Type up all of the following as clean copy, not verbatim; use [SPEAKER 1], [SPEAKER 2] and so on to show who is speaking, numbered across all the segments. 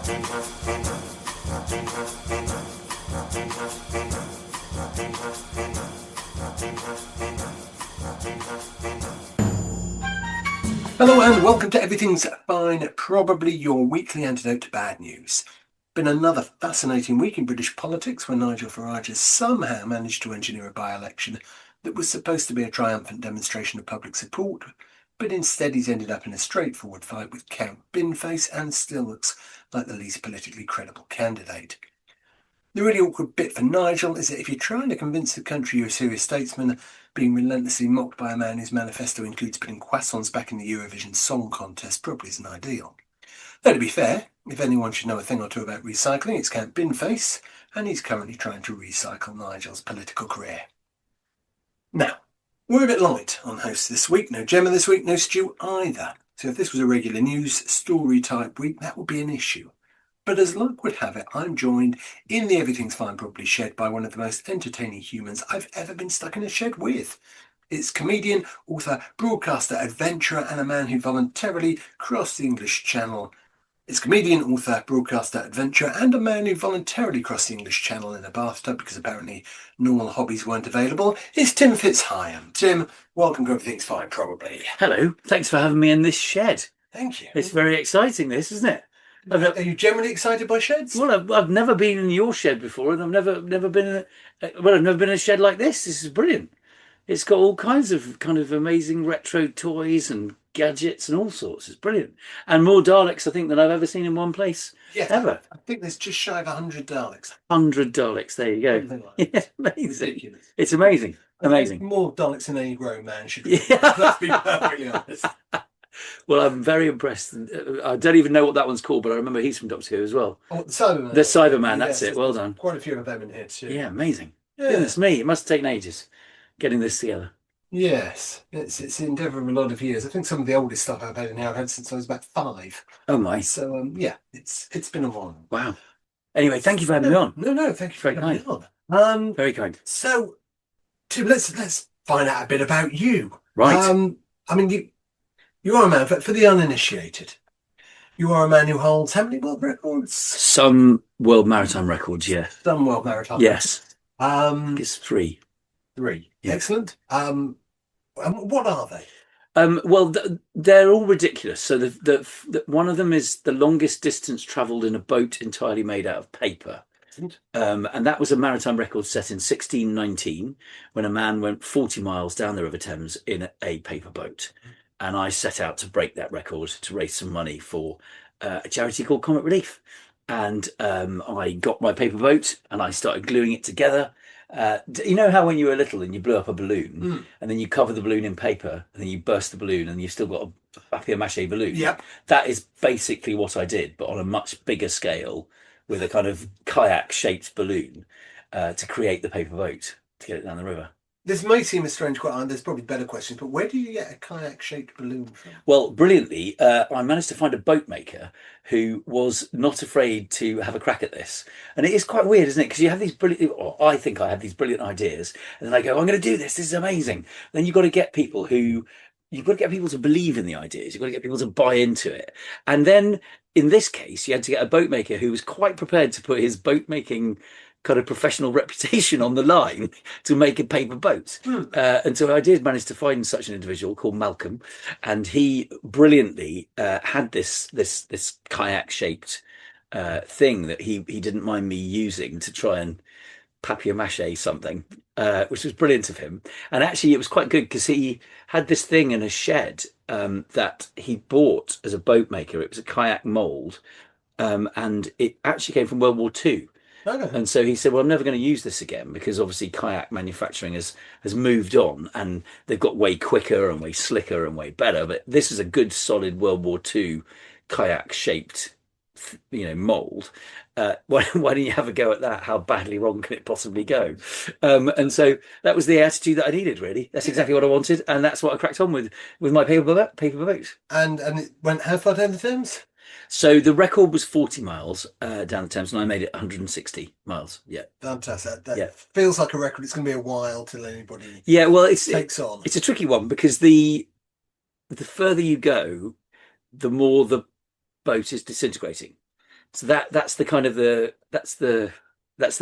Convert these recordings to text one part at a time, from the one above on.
[SPEAKER 1] Hello and welcome to Everything's Fine, probably your weekly antidote to bad news. Been another fascinating week in British politics where Nigel Farage has somehow managed to engineer a by-election that was supposed to be a triumphant demonstration of public support, but instead he's ended up in a straightforward fight with Count Binface and still looks like the least politically credible candidate. The really awkward bit for Nigel is that if you're trying to convince the country you're a serious statesman, being relentlessly mocked by a man whose manifesto includes putting croissants back in the Eurovision Song Contest probably isn't ideal. Though to be fair, if anyone should know a thing or two about recycling, it's Count Binface, and he's currently trying to recycle Nigel's political career. Now, we're a bit light on hosts this week. No Gemma this week, no Stu either. So if this was a regular news story type week, that would be an issue. But as luck would have it, I'm joined in the Everything's Fine Probably shed by one of the most entertaining humans I've ever been stuck in a shed with. It's comedian, author, broadcaster, adventurer, and a man who voluntarily crossed the English Channel. It's comedian, author, broadcaster, adventurer, and a man who voluntarily crossed the English Channel in a bathtub because apparently normal hobbies weren't available. It's Tim FitzHigham. Tim, welcome to Everything's Fine Probably.
[SPEAKER 2] Hello, thanks for having me in this shed.
[SPEAKER 1] Thank you.
[SPEAKER 2] It's very exciting, this, isn't it?
[SPEAKER 1] Are you generally excited by sheds?
[SPEAKER 2] Well, I've never been in your shed before, and I've never been in a shed like this. This is brilliant. It's got all kinds of kind of amazing retro toys and gadgets and all sorts. It's brilliant, and more Daleks I think than I've ever seen in one place.
[SPEAKER 1] Yeah,
[SPEAKER 2] ever.
[SPEAKER 1] I think there's just shy of 100 Daleks.
[SPEAKER 2] 100 Daleks. There you go.
[SPEAKER 1] Like
[SPEAKER 2] Yeah, amazing.
[SPEAKER 1] ridiculous.
[SPEAKER 2] It's amazing. Amazing.
[SPEAKER 1] More Daleks than any grown man should.
[SPEAKER 2] Yeah.
[SPEAKER 1] Let's be perfectly honest.
[SPEAKER 2] Well, I'm very impressed. I don't even know what that one's called, but I remember he's from Doctor Who as well.
[SPEAKER 1] Oh, the Cyberman.
[SPEAKER 2] The Cyberman,
[SPEAKER 1] Yes,
[SPEAKER 2] that's it. Well done.
[SPEAKER 1] Quite a few of them in here too.
[SPEAKER 2] Yeah, amazing.
[SPEAKER 1] Yeah.
[SPEAKER 2] Goodness me, it must have taken ages getting this together.
[SPEAKER 1] Yes, it's an endeavour of a lot of years. I think some of the oldest stuff I've had in here I've had since I was about 5.
[SPEAKER 2] Oh my.
[SPEAKER 1] So yeah, it's been a while.
[SPEAKER 2] Wow. Anyway, thank you for having me on.
[SPEAKER 1] No, thank you for
[SPEAKER 2] Very
[SPEAKER 1] having me on.
[SPEAKER 2] Very kind.
[SPEAKER 1] So, Tim, let's find out a bit about you.
[SPEAKER 2] Right.
[SPEAKER 1] I mean, you are a man, for the uninitiated, you are a man who holds how many world records?
[SPEAKER 2] Some world maritime records, yeah.
[SPEAKER 1] Some world maritime.
[SPEAKER 2] Yes.
[SPEAKER 1] It's
[SPEAKER 2] It's 3.
[SPEAKER 1] 3.
[SPEAKER 2] Yeah.
[SPEAKER 1] Excellent. What are they?
[SPEAKER 2] Well, they're all ridiculous. So the one of them is the longest distance travelled in a boat entirely made out of paper. And that was a maritime record set in 1619 when a man went 40 miles down the River Thames in a paper boat. And I set out to break that record to raise some money for a charity called Comic Relief. And I got my paper boat and I started gluing it together. You know how when you were little and you blew up a balloon and then you cover the balloon in paper and then you burst the balloon and you've still got a papier-mâché balloon?
[SPEAKER 1] Yep.
[SPEAKER 2] That is basically what I did, but on a much bigger scale with a kind of kayak-shaped balloon to create the paper boat to get it down the river.
[SPEAKER 1] This may seem a strange question. There's probably better questions, but where do you get a kayak-shaped balloon from?
[SPEAKER 2] Well, brilliantly, I managed to find a boat maker who was not afraid to have a crack at this. And it is quite weird, isn't it? Because you have these brilliant, or I think I have these brilliant ideas, and then I go, I'm going to do this. This is amazing. Then you've got to get people to believe in the ideas. You've got to get people to buy into it. And then in this case, you had to get a boat maker who was quite prepared to put his boat making kind of professional reputation on the line to make a paper boat. And so I did manage to find such an individual called Malcolm, and he brilliantly had this kayak shaped thing that he didn't mind me using to try and papier-mâché something, which was brilliant of him. And actually it was quite good because he had this thing in a shed that he bought as a boat maker. It was a kayak mold, and it actually came from World War II.
[SPEAKER 1] Okay.
[SPEAKER 2] And so he said, well, I'm never going to use this again because obviously kayak manufacturing has moved on and they've got way quicker and way slicker and way better. But this is a good, solid World War II kayak shaped, mold. Why don't you have a go at that? How badly wrong can it possibly go? And so that was the attitude that I needed, really. That's exactly what I wanted. And that's what I cracked on with my paper boat.
[SPEAKER 1] And it went how far down the Thames?
[SPEAKER 2] So the record was 40 miles down the Thames, and I made it 160 miles. Yeah.
[SPEAKER 1] Fantastic. That feels like a record. It's going to be a while till anybody takes on.
[SPEAKER 2] It's a tricky one because the further you go, the more the boat is disintegrating. So that's the kind of that's the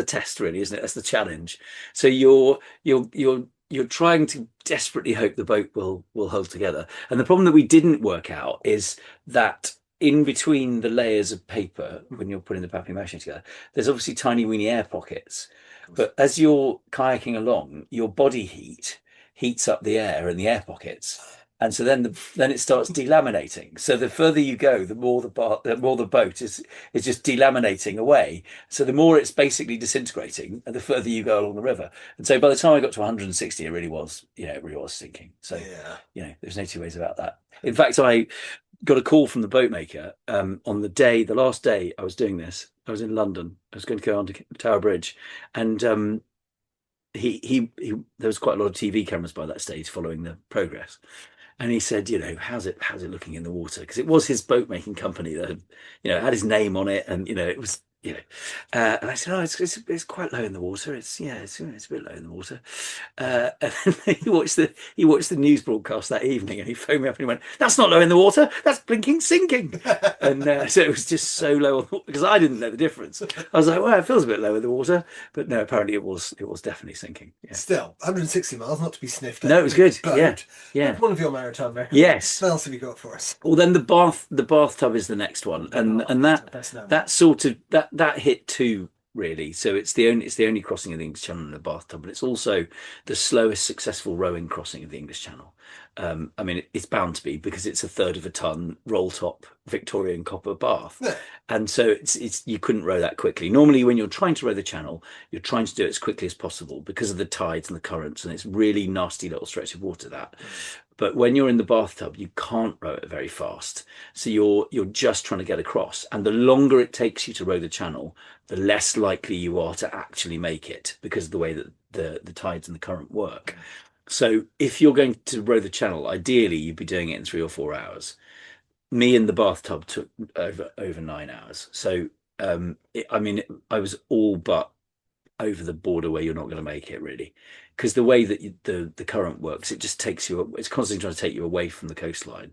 [SPEAKER 2] test, really, isn't it? That's the challenge. So you're trying to desperately hope the boat will hold together. And the problem that we didn't work out is that in between the layers of paper, when you're putting the papier-mâché together, there's obviously tiny weeny air pockets. But as you're kayaking along, your body heat heats up the air in the air pockets. And so then it starts delaminating. So the further you go, the more the boat is just delaminating away. So the more it's basically disintegrating, and the further you go along the river. And so by the time I got to 160, it really was, it really was sinking. So
[SPEAKER 1] Yeah.
[SPEAKER 2] there's no two ways about that. In fact, I got a call from the boatmaker on the last day I was doing this. I was in London. I was going to go on to Tower Bridge, and he there was quite a lot of TV cameras by that stage following the progress. And he said, how's it looking in the water? Because it was his boat making company that had, had his name on it, and it was, and I said, oh, it's quite low in the water. It's a bit low in the water. And then he watched the news broadcast that evening, and he phoned me up and he went, "That's not low in the water. That's blinking sinking." And so it was just so low because I didn't know the difference. I was like, well, it feels a bit low in the water, but no, apparently it was definitely sinking. Yeah.
[SPEAKER 1] Still, 160 miles, not to be sniffed at.
[SPEAKER 2] No, it was good.
[SPEAKER 1] Boat.
[SPEAKER 2] Yeah.
[SPEAKER 1] One of your maritime records.
[SPEAKER 2] Yes.
[SPEAKER 1] What else have you got for us?
[SPEAKER 2] Well, then the bathtub is the next one, and that sort of that hit two, really. So it's the only crossing of the English Channel in the bathtub, but it's also the slowest successful rowing crossing of the English Channel. I mean, it's bound to be because it's a third of a ton roll top Victorian copper bath,
[SPEAKER 1] Yeah.
[SPEAKER 2] and so it's you couldn't row that quickly. Normally, when you're trying to row the channel, you're trying to do it as quickly as possible because of the tides and the currents, and it's really nasty little stretch of water that. But when you're in the bathtub, you can't row it very fast. So you're just trying to get across. And the longer it takes you to row the channel, the less likely you are to actually make it because of the way that the tides and the current work. So if you're going to row the channel, ideally you'd be doing it in 3 or 4 hours. Me in the bathtub took over 9 hours. So I was all but over the border where you're not going to make it, really, because the way that the current works, it just takes you, it's constantly trying to take you away from the coastline,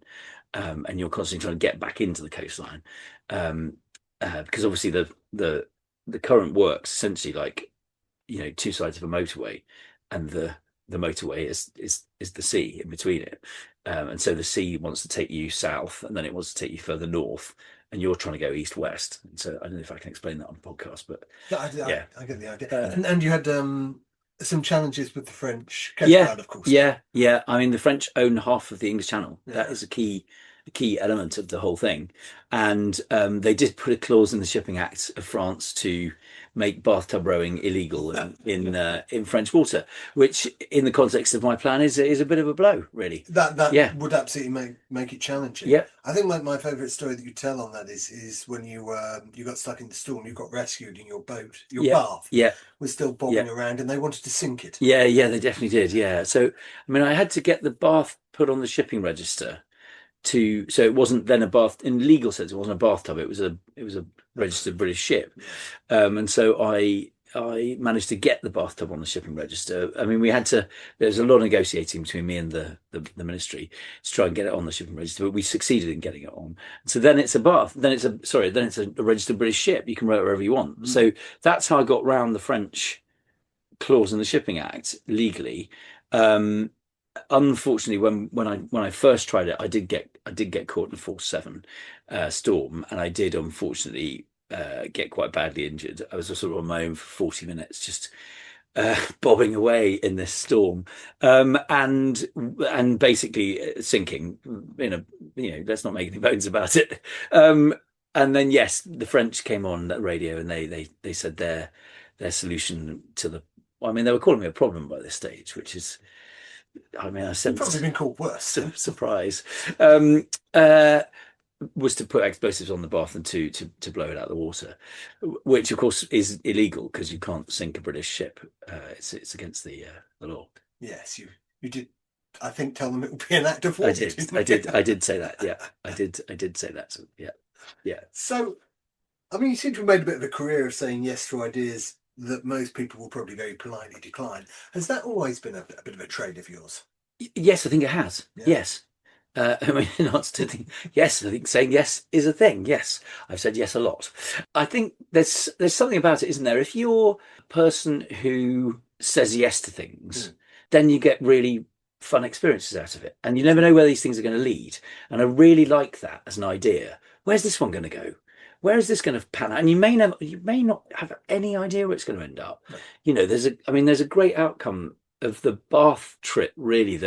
[SPEAKER 2] and you're constantly trying to get back into the coastline, because obviously the current works essentially like two sides of a motorway, and the motorway is the sea in between it, and so the sea wants to take you south, and then it wants to take you further north, and you're trying to go east-west. And so I don't know if I can explain that on the podcast, but
[SPEAKER 1] I get the idea. And you had some challenges with the French Coast
[SPEAKER 2] yeah,
[SPEAKER 1] Guard, of course.
[SPEAKER 2] yeah. I mean, the French own half of the English Channel.
[SPEAKER 1] Yeah.
[SPEAKER 2] That is a key element of the whole thing. And they did put a clause in the Shipping Act of France to make bathtub rowing illegal in French water, which, in the context of my plan, is a bit of a blow, really.
[SPEAKER 1] That would absolutely make it challenging.
[SPEAKER 2] Yeah.
[SPEAKER 1] I think my favourite story that you tell on that is when you got stuck in the storm, you got rescued in your boat, your bath was still bobbing around, and they wanted to sink it.
[SPEAKER 2] Yeah, they definitely did. Yeah. So I mean, I had to get the bath put on the shipping register so it wasn't then a bath in legal sense. It wasn't a bathtub. It was a registered British ship, and so I managed to get the bathtub on the shipping register. I mean, there's a lot of negotiating between me and the ministry to try and get it on the shipping register, but we succeeded in getting it on. So then it's a bath. Then it's a registered British ship. You can row it wherever you want. So that's how I got round the French clause in the Shipping Act legally. Unfortunately, when I first tried it, I did get caught in a force 7 storm, and I did unfortunately get quite badly injured. I was sort of on my own for 40 minutes, just bobbing away in this storm, and basically sinking. Let's not make any bones about it. And then yes, the French came on that radio, and they said their solution to the. I mean, they were calling me a problem by this stage, which is. I mean, I said
[SPEAKER 1] You've probably been called worse.
[SPEAKER 2] Surprise. Was to put explosives on the bath and to blow it out of the water, which of course is illegal because you can't sink a British ship. It's against the law.
[SPEAKER 1] Yes, you did. I think tell them it would be an act of war.
[SPEAKER 2] I did say that. Yeah, I did say that. So, yeah.
[SPEAKER 1] So, I mean, you seem to have made a bit of a career of saying yes to ideas that most people will probably very politely decline. Has that always been a bit of a trade of yours?
[SPEAKER 2] Yes, I think it has. Yeah. Yes. I mean, not to think, yes, I think saying yes is a thing. Yes, I've said yes a lot. I think there's something about it, isn't there? If you're a person who says yes to things, then you get really fun experiences out of it, and you never know where these things are going to lead. And I really like that as an idea. Where's this one going to go? Where is this going to pan out? And you may not have any idea where it's going to end up. You know, there's a great outcome of the bath trip, really,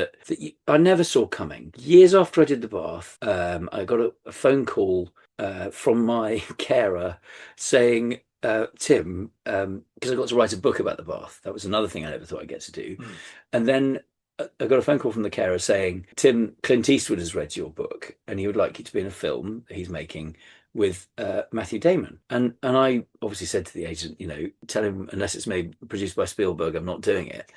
[SPEAKER 2] I never saw coming. Years after I did the bath, I got a phone call from my carer saying, Tim, because I got to write a book about the bath. That was another thing I never thought I'd get to do. And then I got a phone call from the carer saying, Tim, Clint Eastwood has read your book and he would like you to be in a film he's making with Matthew Damon. And I obviously said to the agent, you know, tell him unless it's made produced by Spielberg, I'm not doing it.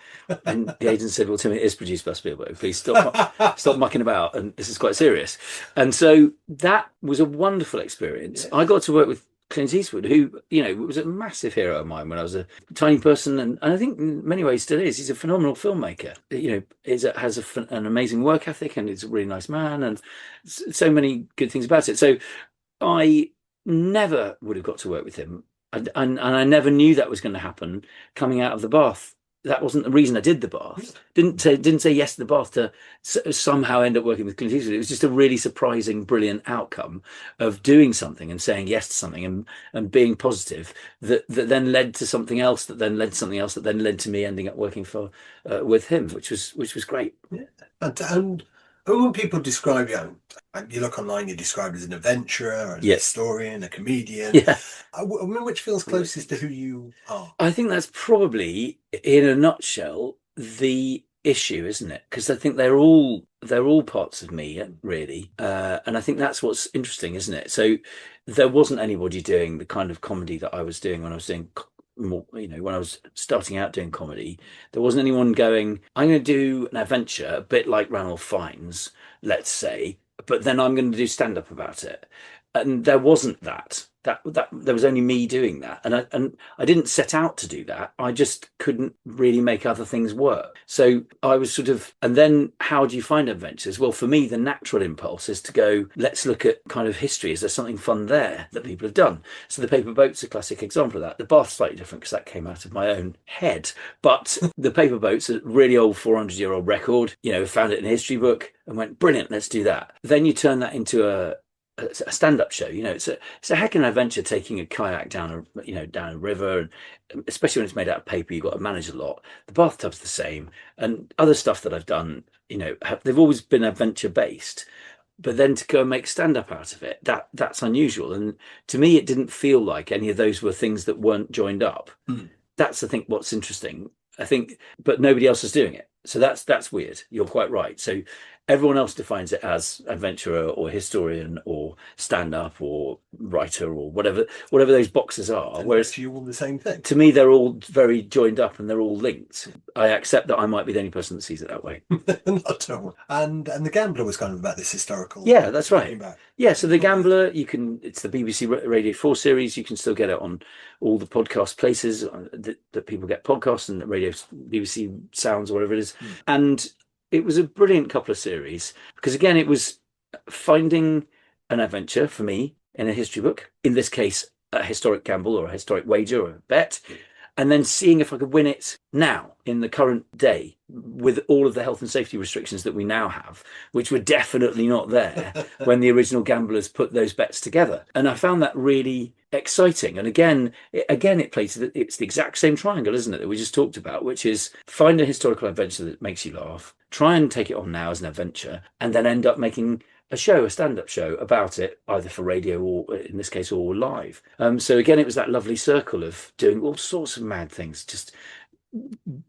[SPEAKER 2] And the agent said, well, Tim, it is produced by Spielberg. Please stop mucking about. And this is quite serious. And so that was a wonderful experience. I got to work with Clint Eastwood, who, you know, was a massive hero of mine when I was a tiny person, and I think in many ways still is. He's a phenomenal filmmaker. You know, has an amazing work ethic, and he's a really nice man, and so many good things about it. So I never would have got to work with him, and I never knew that was going to happen coming out of the bath. That wasn't the reason I did the bath. Didn't say yes to the bath to somehow end up working with Clint Eastwood. It was just a really surprising, brilliant outcome of doing something and saying yes to something and being positive that then led to something else that then led to something else that then led to me ending up working for with him, which was great.
[SPEAKER 1] Yeah. And when people describe you, you look online, you're described as an adventurer, as a historian, a comedian.
[SPEAKER 2] Yeah.
[SPEAKER 1] I mean, which feels closest to who you are?
[SPEAKER 2] I think that's probably, in a nutshell, the issue, isn't it? Because I think they're all parts of me, really, and I think that's what's interesting, isn't it? So there wasn't anybody doing the kind of comedy that I was doing when I was doing more, you know, when I was starting out doing comedy. There wasn't anyone going, I'm going to do an adventure, a bit like Ranulph Fiennes, let's say, but then I'm going to do stand up about it. And there wasn't that there was only me doing that, and I didn't set out to do that. I just couldn't really make other things work. So I was sort of, and then how do you find adventures? Well, for me, the natural impulse is to go, let's look at kind of history. Is there something fun there that people have done? So the paper boat's a classic example of that. The bath's slightly different because that came out of my own head, but the paper boat's a really old 400-year-old record. You know, found it in a history book and went, brilliant, let's do that. Then you turn that into a stand-up show. You know, it's a heck of an adventure taking a kayak down a river, and especially when it's made out of paper, you've got to manage a lot. The bathtub's the same, and other stuff that I've done, you know, they've always been adventure based. But then to go and make stand-up out of it, that's unusual. And to me, it didn't feel like any of those were things that weren't joined up. That's, I think, what's interesting. I think, but nobody else is doing it. So that's weird. You're quite right. So everyone else defines it as adventurer or historian or stand-up or writer or whatever those boxes are.
[SPEAKER 1] Whereas to you, all the same thing.
[SPEAKER 2] To me, they're all very joined up and they're all linked. I accept that I might be the only person that sees it that way.
[SPEAKER 1] Not at all. And the Gambler was kind of about this historical.
[SPEAKER 2] Yeah, that's right. Yeah, so the Gambler, it's the BBC Radio 4 series. You can still get it on all the podcast places that people get podcasts and radio, BBC Sounds or whatever it is. And it was a brilliant couple of series because, again, it was finding an adventure for me in a history book, in this case, a historic gamble or a historic wager or a bet, and then seeing if I could win it now in the current day with all of the health and safety restrictions that we now have, which were definitely not there when the original gamblers put those bets together. And I found that really exciting. And again, it plays, it's the exact same triangle, isn't it, that we just talked about, which is find a historical adventure that makes you laugh, try and take it on now as an adventure, and then end up making a stand-up show about it, either for radio or, in this case, or live. So again, it was that lovely circle of doing all sorts of mad things, just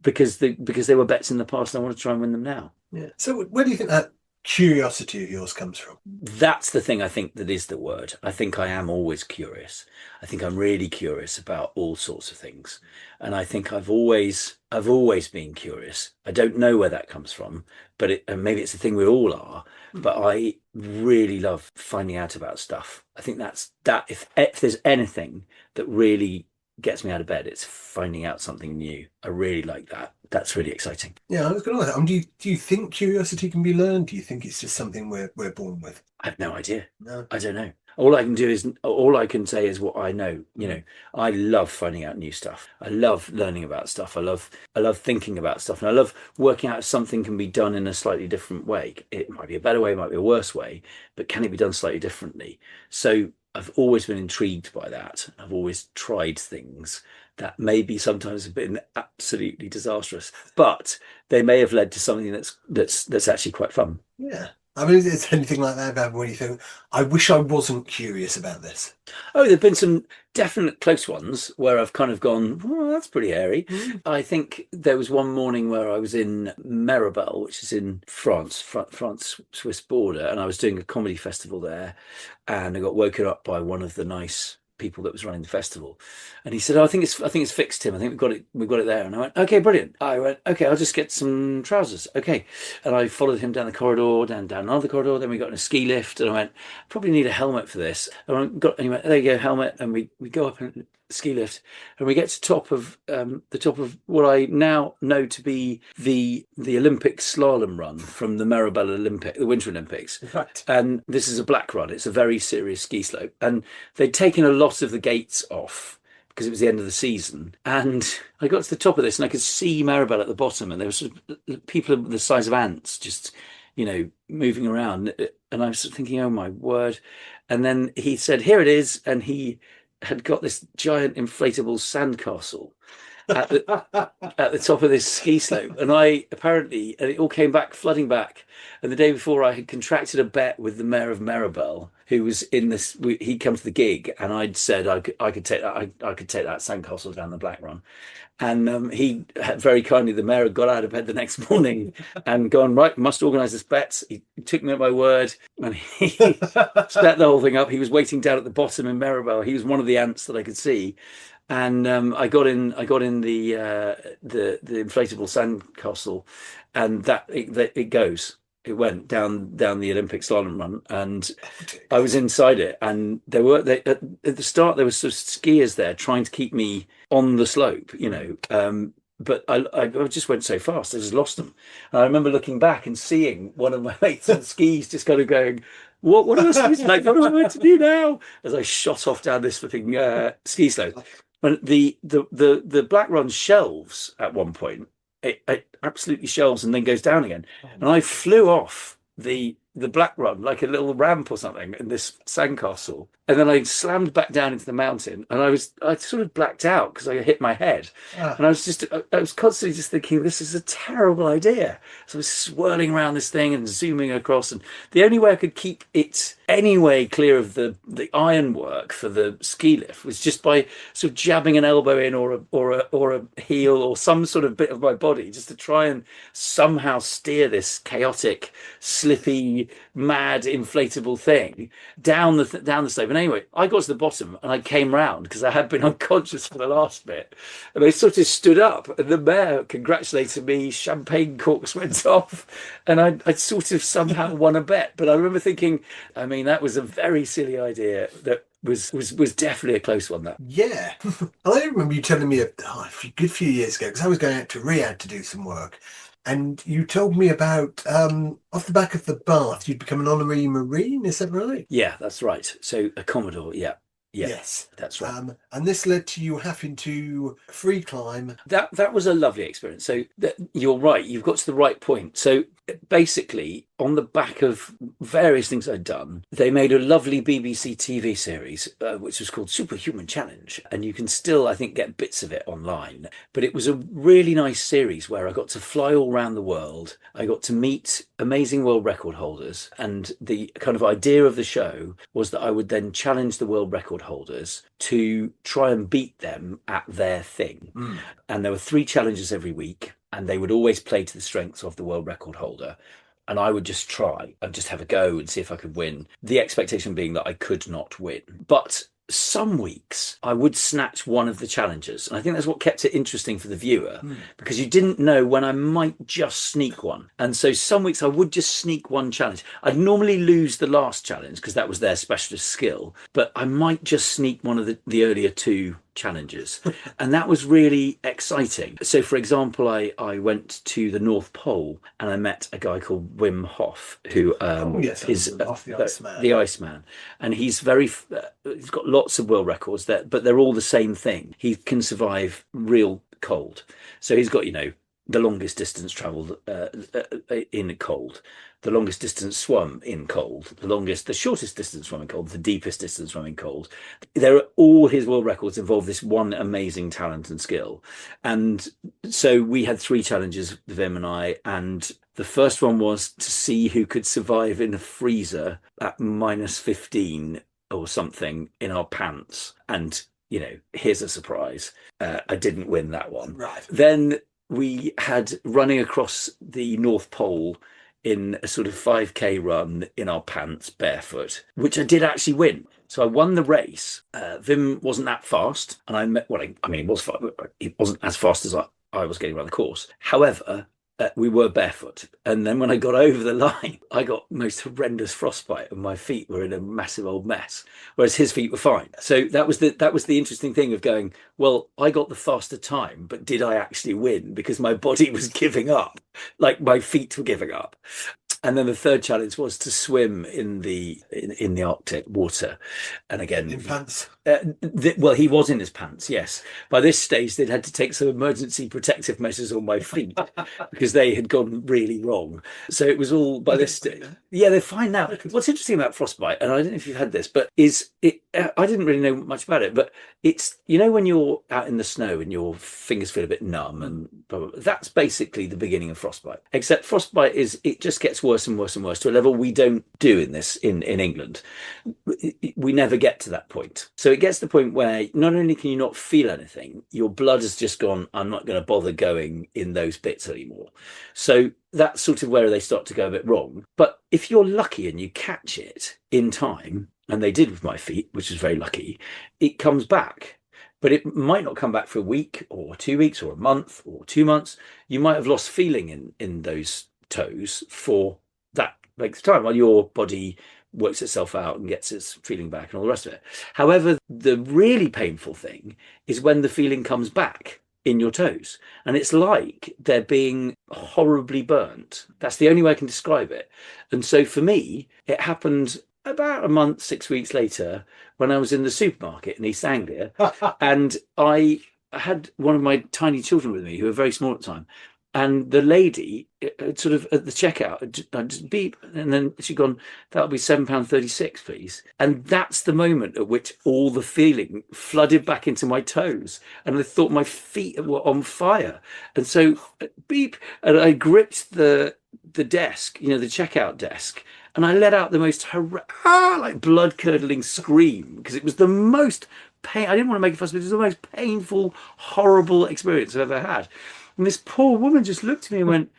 [SPEAKER 2] because they were bets in the past, and I want to try and win them now.
[SPEAKER 1] Yeah. So where do you think that curiosity of yours comes from?
[SPEAKER 2] That's the thing, I think, that is the word. I think I am always curious. I think I'm really curious about all sorts of things. And I think I've always been curious. I don't know where that comes from, but maybe it's a thing we all are. But I really love finding out about stuff. I think that if there's anything that really gets me out of bed, it's finding out something new. I really like that. that's really exciting.
[SPEAKER 1] Yeah, I was going to ask, do you think curiosity can be learned? Do you think it's just something we're born with?
[SPEAKER 2] I have no idea.
[SPEAKER 1] No.
[SPEAKER 2] I don't know. All I can say is what I know.
[SPEAKER 1] Mm.
[SPEAKER 2] I love finding out new stuff. I love learning about stuff. I love thinking about stuff, and I love working out if something can be done in a slightly different way. It might be a better way, it might be a worse way, but can it be done slightly differently? So I've always been intrigued by that. I've always tried things that maybe sometimes have been absolutely disastrous, but they may have led to something that's actually quite fun.
[SPEAKER 1] Yeah. I mean, is there anything like that about when you think, I wish I wasn't curious about this?
[SPEAKER 2] Oh, there've been some definite close ones where I've kind of gone, well, that's pretty hairy.
[SPEAKER 1] Mm.
[SPEAKER 2] I think there was one morning where I was in Maribel, which is in France-Swiss border, and I was doing a comedy festival there, and I got woken up by one of the nice people that was running the festival, and he said, oh, I think it's fixed, Tim. I think we've got it there. And I went, okay, brilliant. I went, okay, I'll just get some trousers. Okay, and I followed him down the corridor, down another corridor. Then we got in a ski lift, and I went, probably need a helmet for this. And he went, there you go, helmet. And we go up in ski lift, and we get to the top of what I now know to be the Olympic slalom run from the the Winter Olympics.
[SPEAKER 1] Right.
[SPEAKER 2] And this is a black run. It's a very serious ski slope, and they'd taken a lot of the gates off because it was the end of the season. And I got to the top of this, and I could see Maribel at the bottom, and there were sort of people the size of ants just, moving around. And I was thinking, oh my word. And then he said, here it is. And he had got this giant inflatable sandcastle at the top of this ski slope. And it all came back, flooding back. And the day before, I had contracted a bet with the mayor of Maribel, who was in this. He'd come to the gig, and I'd said I could take that. I could take that sandcastle down the Black Run. And he had very kindly, the mayor had got out of bed the next morning and gone, right, must organise this bet. He took me at my word, and he set the whole thing up. He was waiting down at the bottom in Maribel. He was one of the ants that I could see. And I got in the inflatable sandcastle, and it goes. It went down the Olympic slalom run, and I was inside it. And at the start there was sort of skiers there trying to keep me on the slope, but I just went so fast, I just lost them. And I remember looking back and seeing one of my mates on skis just kind of going, what am I supposed to like? What am I meant to do now? As I shot off down this flipping ski slope. And the black run shelves at one point. It absolutely shelves and then goes down again. And I flew off the black run like a little ramp or something in this sandcastle. And then I slammed back down into the mountain, and I sort of blacked out because I hit my head. And I was constantly just thinking, this is a terrible idea. So I was swirling around this thing and zooming across. And the only way I could keep it anyway clear of the ironwork for the ski lift was just by sort of jabbing an elbow in or a heel or some sort of bit of my body just to try and somehow steer this chaotic, slippy, mad, inflatable thing down the slope. And anyway, I got to the bottom and I came round because I had been unconscious for the last bit. And I sort of stood up, and the mayor congratulated me, champagne corks went off, and I'd sort of somehow won a bet. But I remember thinking, I mean, that was a very silly idea that was definitely a close one, that.
[SPEAKER 1] Yeah. I remember you telling me a good few years ago, because I was going out to Riyadh to do some work. And you told me about, off the back of the bath, you'd become an honorary Marine, is that right?
[SPEAKER 2] Yeah, that's right. So a Commodore, yeah. Yeah,
[SPEAKER 1] yes,
[SPEAKER 2] that's right.
[SPEAKER 1] And this led to you having to free climb.
[SPEAKER 2] That was a lovely experience. So you're right. You've got to the right point. So basically, on the back of various things I'd done, they made a lovely BBC TV series, which was called Superhuman Challenge. And you can still, I think, get bits of it online. But it was a really nice series where I got to fly all around the world. I got to meet amazing world record holders. And the kind of idea of the show was that I would then challenge the world record holders to try and beat them at their thing. And there were 3 challenges every week, and they would always play to the strengths of the world record holder. And I would just try and just have a go and see if I could win. The expectation being that I could not win. But some weeks I would snatch one of the challenges. And I think that's what kept it interesting for the viewer, because you didn't know when I might just sneak one. And so some weeks I would just sneak one challenge. I'd normally lose the last challenge because that was their specialist skill, but I might just sneak one of the earlier 2 challenges, and that was really exciting. So, for example, I went to the North Pole and I met a guy called Wim Hof, who
[SPEAKER 1] Yes,
[SPEAKER 2] is
[SPEAKER 1] off the Iceman.
[SPEAKER 2] the Iceman, and he's he's got lots of world records there, but they're all the same thing. He can survive real cold, so he's got the longest distance traveled in cold, the longest distance swum in cold, the shortest distance swum in cold, the deepest distance swum in cold. All his world records involve this one amazing talent and skill. And so we had three challenges, Vim and I, and the first one was to see who could survive in a freezer at -15 or something in our pants. And, here's a surprise. I didn't win that one.
[SPEAKER 1] Right.
[SPEAKER 2] Then we had running across the North Pole in a sort of 5K run in our pants barefoot, which I did actually win. So I won the race. Vim wasn't that fast, and it was fast. It wasn't as fast as I was getting around the course. However, we were barefoot, and then when I got over the line, I got most horrendous frostbite, and my feet were in a massive old mess, whereas his feet were fine. So that was the interesting thing of going, well, I got the faster time, but did I actually win? Because my body was giving up, like my feet were giving up. And then the third challenge was to swim in the Arctic water, and again,
[SPEAKER 1] in pants.
[SPEAKER 2] Well, he was in his pants, yes. By this stage, they'd had to take some emergency protective measures on my feet because they had gone really wrong. So it was all by this stage. Yeah, they're fine now. What's interesting about frostbite, and I don't know if you've had this, but I didn't really know much about it, but it's, when you're out in the snow and your fingers feel a bit numb and blah, blah, blah, that's basically the beginning of frostbite. Except frostbite it just gets worse and worse and worse to a level we don't do in England. We never get to that point. So it gets to the point where not only can you not feel anything, your blood has just gone, I'm not going to bother going in those bits anymore. So that's sort of where they start to go a bit wrong. But if you're lucky and you catch it in time, and they did with my feet, which was very lucky, it comes back. But it might not come back for a week or 2 weeks or a month or 2 months. You might have lost feeling in those toes for that length of time while your body works itself out and gets its feeling back and all the rest of it. However, the really painful thing is when the feeling comes back in your toes, and it's like they're being horribly burnt. That's the only way I can describe it. And so for me, it happened about a month, 6 weeks later, when I was in the supermarket in East Anglia, and I had one of my tiny children with me who were very small at the time. And the lady, sort of at the checkout, I just beep, and then she'd gone, that'll be £7.36, please. And that's the moment at which all the feeling flooded back into my toes. And I thought my feet were on fire. And so, beep, and I gripped the desk, the checkout desk, and I let out the most like blood-curdling scream, because it was the most pain. I didn't want to make a fuss, but it was the most painful, horrible experience I've ever had. And this poor woman just looked at me and went,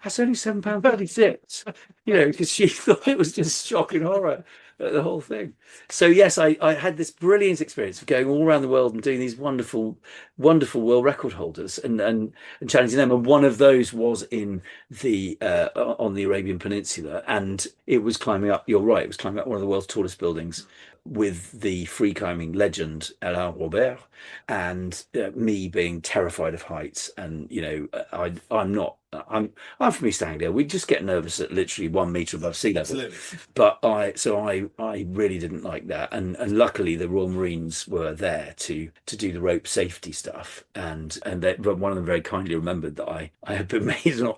[SPEAKER 2] that's only £7.36, because she thought it was just shock and horror at the whole thing. So yes, I had this brilliant experience of going all around the world and doing these wonderful, wonderful world record holders and challenging them. And one of those was in on the Arabian Peninsula, and it was climbing up. You're right, it was climbing up one of the world's tallest buildings with the free climbing legend Alain Robert, and me being terrified of heights. And I'm from East Anglia. We just get nervous at literally 1 meter above sea level.
[SPEAKER 1] Absolutely.
[SPEAKER 2] But I really didn't like that. And luckily the Royal Marines were there to do the rope safety stuff. And one of them very kindly remembered that I had been made an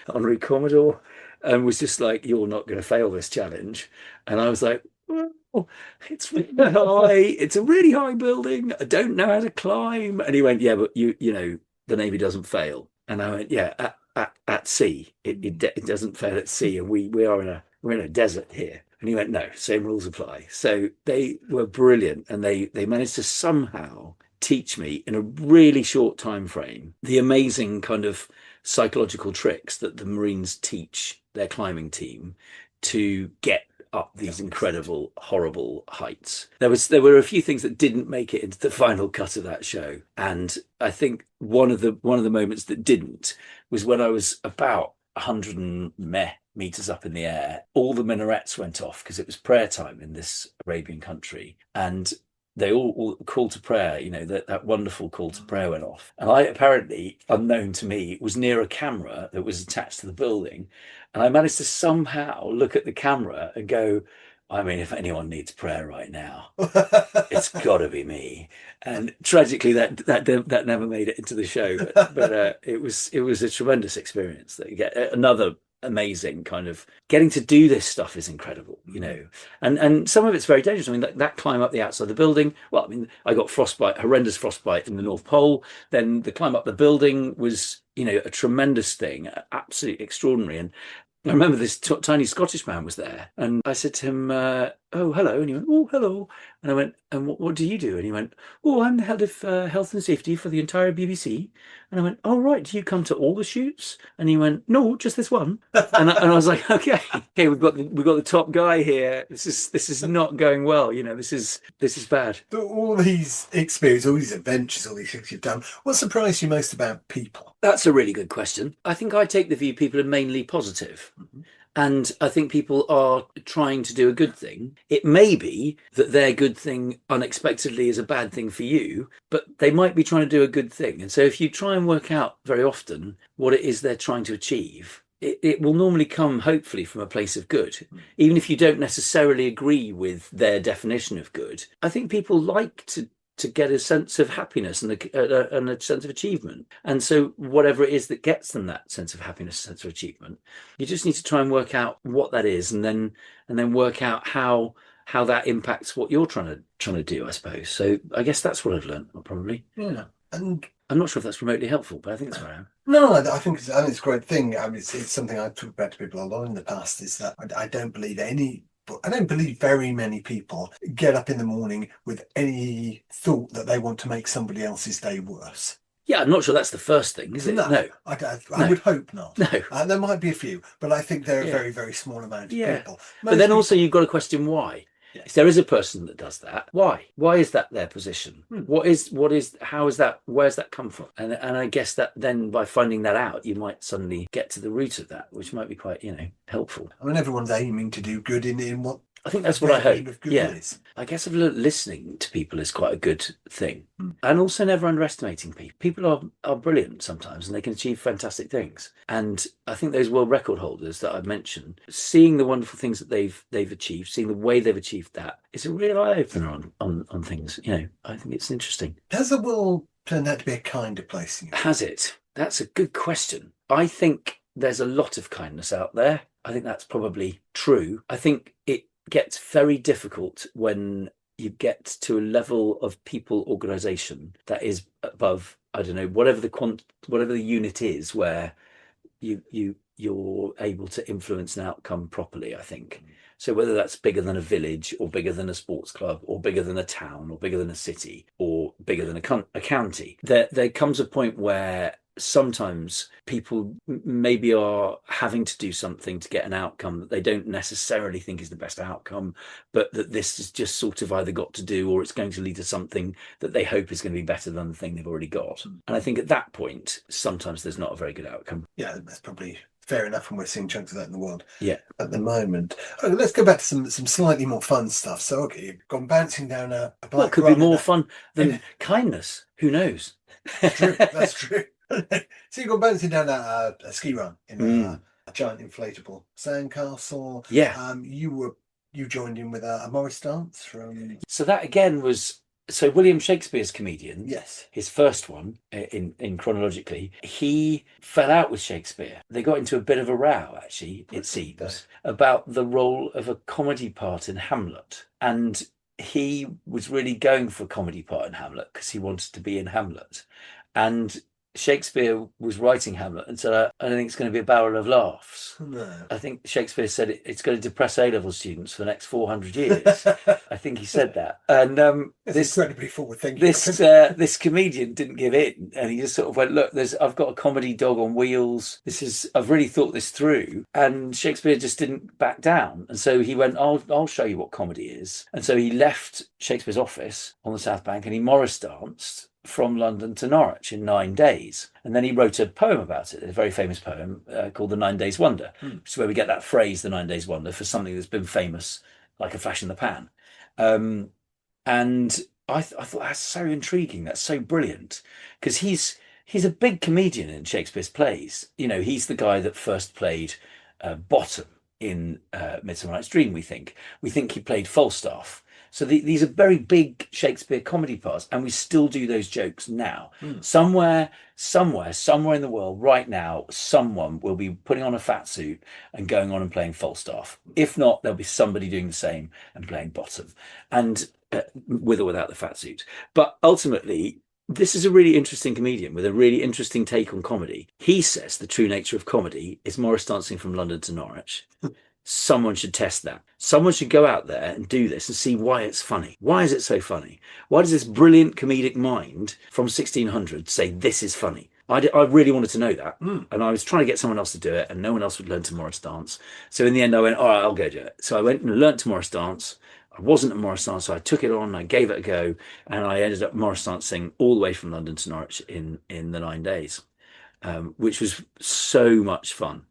[SPEAKER 2] honorary Commodore, and was just like, you're not going to fail this challenge. And I was like, well, it's really high. It's a really high building. I don't know how to climb. And he went, yeah, but you know, the Navy doesn't fail. And I went, yeah, at sea, it doesn't fail at sea, and we're in a desert here. And he went, no, same rules apply. So they were brilliant, and they managed to somehow teach me in a really short time frame the amazing kind of psychological tricks that the Marines teach their climbing team to get up these incredible, horrible heights. There were a few things that didn't make it into the final cut of that show, and I think one of the moments that didn't was when I was about 100 meters up in the air. All the minarets went off because it was prayer time in this Arabian country, and they all call to prayer, that wonderful call to prayer went off. And I apparently, unknown to me, was near a camera that was attached to the building. And I managed to somehow look at the camera and go, I mean, if anyone needs prayer right now, it's got to be me. And tragically, that never made it into the show. But it was a tremendous experience. That you get another amazing kind of getting to do this stuff is incredible. And some of it's very dangerous. I mean, that climb up the outside of the building. Well, I mean, I got horrendous frostbite in the North Pole. Then the climb up the building was, a tremendous thing, absolutely extraordinary. And I remember this tiny Scottish man was there, and I said to him, "Oh, hello," and he went, "Oh, hello," and I went, "And what do you do?" And he went, "Oh, I'm the head of health and safety for the entire BBC," and I went, "Oh, right, do you come to all the shoots?" And he went, "No, just this one," and I was like, "Okay, we've got the top guy here. This is not going well. This is bad."
[SPEAKER 1] But all these experiences, all these adventures, all these things you've done, what surprised you most about people?
[SPEAKER 2] That's a really good question. I think I take the view people are mainly positive.
[SPEAKER 1] Mm-hmm.
[SPEAKER 2] And I think people are trying to do a good thing. It may be that their good thing unexpectedly is a bad thing for you, but they might be trying to do a good thing. And so if you try and work out very often what it is they're trying to achieve, it will normally come, hopefully, from a place of good. Even if you don't necessarily agree with their definition of good, I think people like to get a sense of happiness and a sense of achievement. And so whatever it is that gets them that sense of happiness, sense of achievement, you just need to try and work out what that is, and then work out how that impacts what you're trying to do, I suppose. So I guess that's what I've learned, probably.
[SPEAKER 1] Yeah. And
[SPEAKER 2] I'm not sure if that's remotely helpful, but I think that's where I am.
[SPEAKER 1] no, I think it's a great thing. I mean, it's something I've talked about to people a lot in the past, is that I don't believe very many people get up in the morning with any thought that they want to make somebody else's day worse.
[SPEAKER 2] Yeah, I'm not sure that's the first thing, is it?
[SPEAKER 1] No. I would hope not.
[SPEAKER 2] No.
[SPEAKER 1] There might be a few, but I think they're a very, very small amount of people.
[SPEAKER 2] But then also you've got to question why.
[SPEAKER 1] Yeah.
[SPEAKER 2] If there is a person that does that, why? Why is that their position? How is that, where's that come from? And I guess that then by finding that out, you might suddenly get to the root of that, which might be quite, helpful.
[SPEAKER 1] I mean, everyone's aiming to do good in what
[SPEAKER 2] I think that's what I hope. Yeah.
[SPEAKER 1] Is.
[SPEAKER 2] I guess I've learned listening to people is quite a good thing. And also never underestimating people. People are brilliant sometimes, and they can achieve fantastic things. And I think those world record holders that I've mentioned, seeing the wonderful things that they've achieved, seeing the way they've achieved that, is a real eye-opener on things. I think it's interesting.
[SPEAKER 1] Has the world turned out to be a kinder place?
[SPEAKER 2] Has it? That's a good question. I think there's a lot of kindness out there. I think that's probably true. I think it gets very difficult when you get to a level of people organization that is above, I don't know, whatever the unit is, where you're able to influence an outcome properly, I think. So whether that's bigger than a village, or bigger than a sports club, or bigger than a town, or bigger than a city, or bigger than a county, there comes a point where sometimes people maybe are having to do something to get an outcome that they don't necessarily think is the best outcome, but that this is just sort of either got to do, or it's going to lead to something that they hope is going to be better than the thing they've already got. And I think at that point, sometimes there's not a very good outcome.
[SPEAKER 1] Yeah, that's probably fair enough, and we're seeing chunks of that in the world
[SPEAKER 2] at
[SPEAKER 1] the moment. Okay, let's go back to some slightly more fun stuff. So, okay, you've gone bouncing down a black
[SPEAKER 2] What could be more fun than kindness? Who knows?
[SPEAKER 1] True, that's true. So you go bouncing down a ski run in a giant inflatable sandcastle.
[SPEAKER 2] Yeah.
[SPEAKER 1] You joined in with a Morris dance from.
[SPEAKER 2] So that again was William Shakespeare's comedian.
[SPEAKER 1] Yes.
[SPEAKER 2] His first one in chronologically, he fell out with Shakespeare. They got into a bit of a row, actually, it seems, about the role of a comedy part in Hamlet. And he was really going for a comedy part in Hamlet because he wanted to be in Hamlet. And Shakespeare was writing Hamlet and said, I don't think it's going to be a barrel of laughs.
[SPEAKER 1] No.
[SPEAKER 2] I think Shakespeare said it's going to depress A-level students for the next 400 years. I think he said that. And
[SPEAKER 1] this incredibly forward thinking.
[SPEAKER 2] This comedian didn't give in, and he just sort of went, look, I've got a comedy dog on wheels. I've really thought this through. And Shakespeare just didn't back down. And so he went, I'll show you what comedy is. And so he left Shakespeare's office on the South Bank and he Morris danced from London to Norwich in 9 days. And then he wrote a poem about it, a very famous poem called The 9 Days Wonder, which is where we get that phrase, The 9 Days Wonder, for something that's been famous like a flash in the pan. And I thought that's so intriguing. That's so brilliant because he's a big comedian in Shakespeare's plays. You know, he's the guy that first played Bottom in Midsummer Night's Dream. We think he played Falstaff. So these are very big Shakespeare comedy parts, and we still do those jokes now. Somewhere in the world right now, someone will be putting on a fat suit and going on and playing Falstaff. If not, there'll be somebody doing the same and playing Bottom, and with or without the fat suit. But ultimately, this is a really interesting comedian with a really interesting take on comedy. He says the true nature of comedy is Morris dancing from London to Norwich. Someone should test that. Someone should go out there and do this and see why it's funny. Why is it so funny? Why does this brilliant comedic mind from 1600 say this is funny? I really wanted to know that. And I was trying to get someone else to do it, and no one else would learn to Morris dance. So in the end, I went, all right, I'll go do it. So I went and learnt to Morris dance. I wasn't at Morris dance, so I took it on, I gave it a go, and I ended up Morris dancing all the way from London to Norwich in the 9 days, which was so much fun.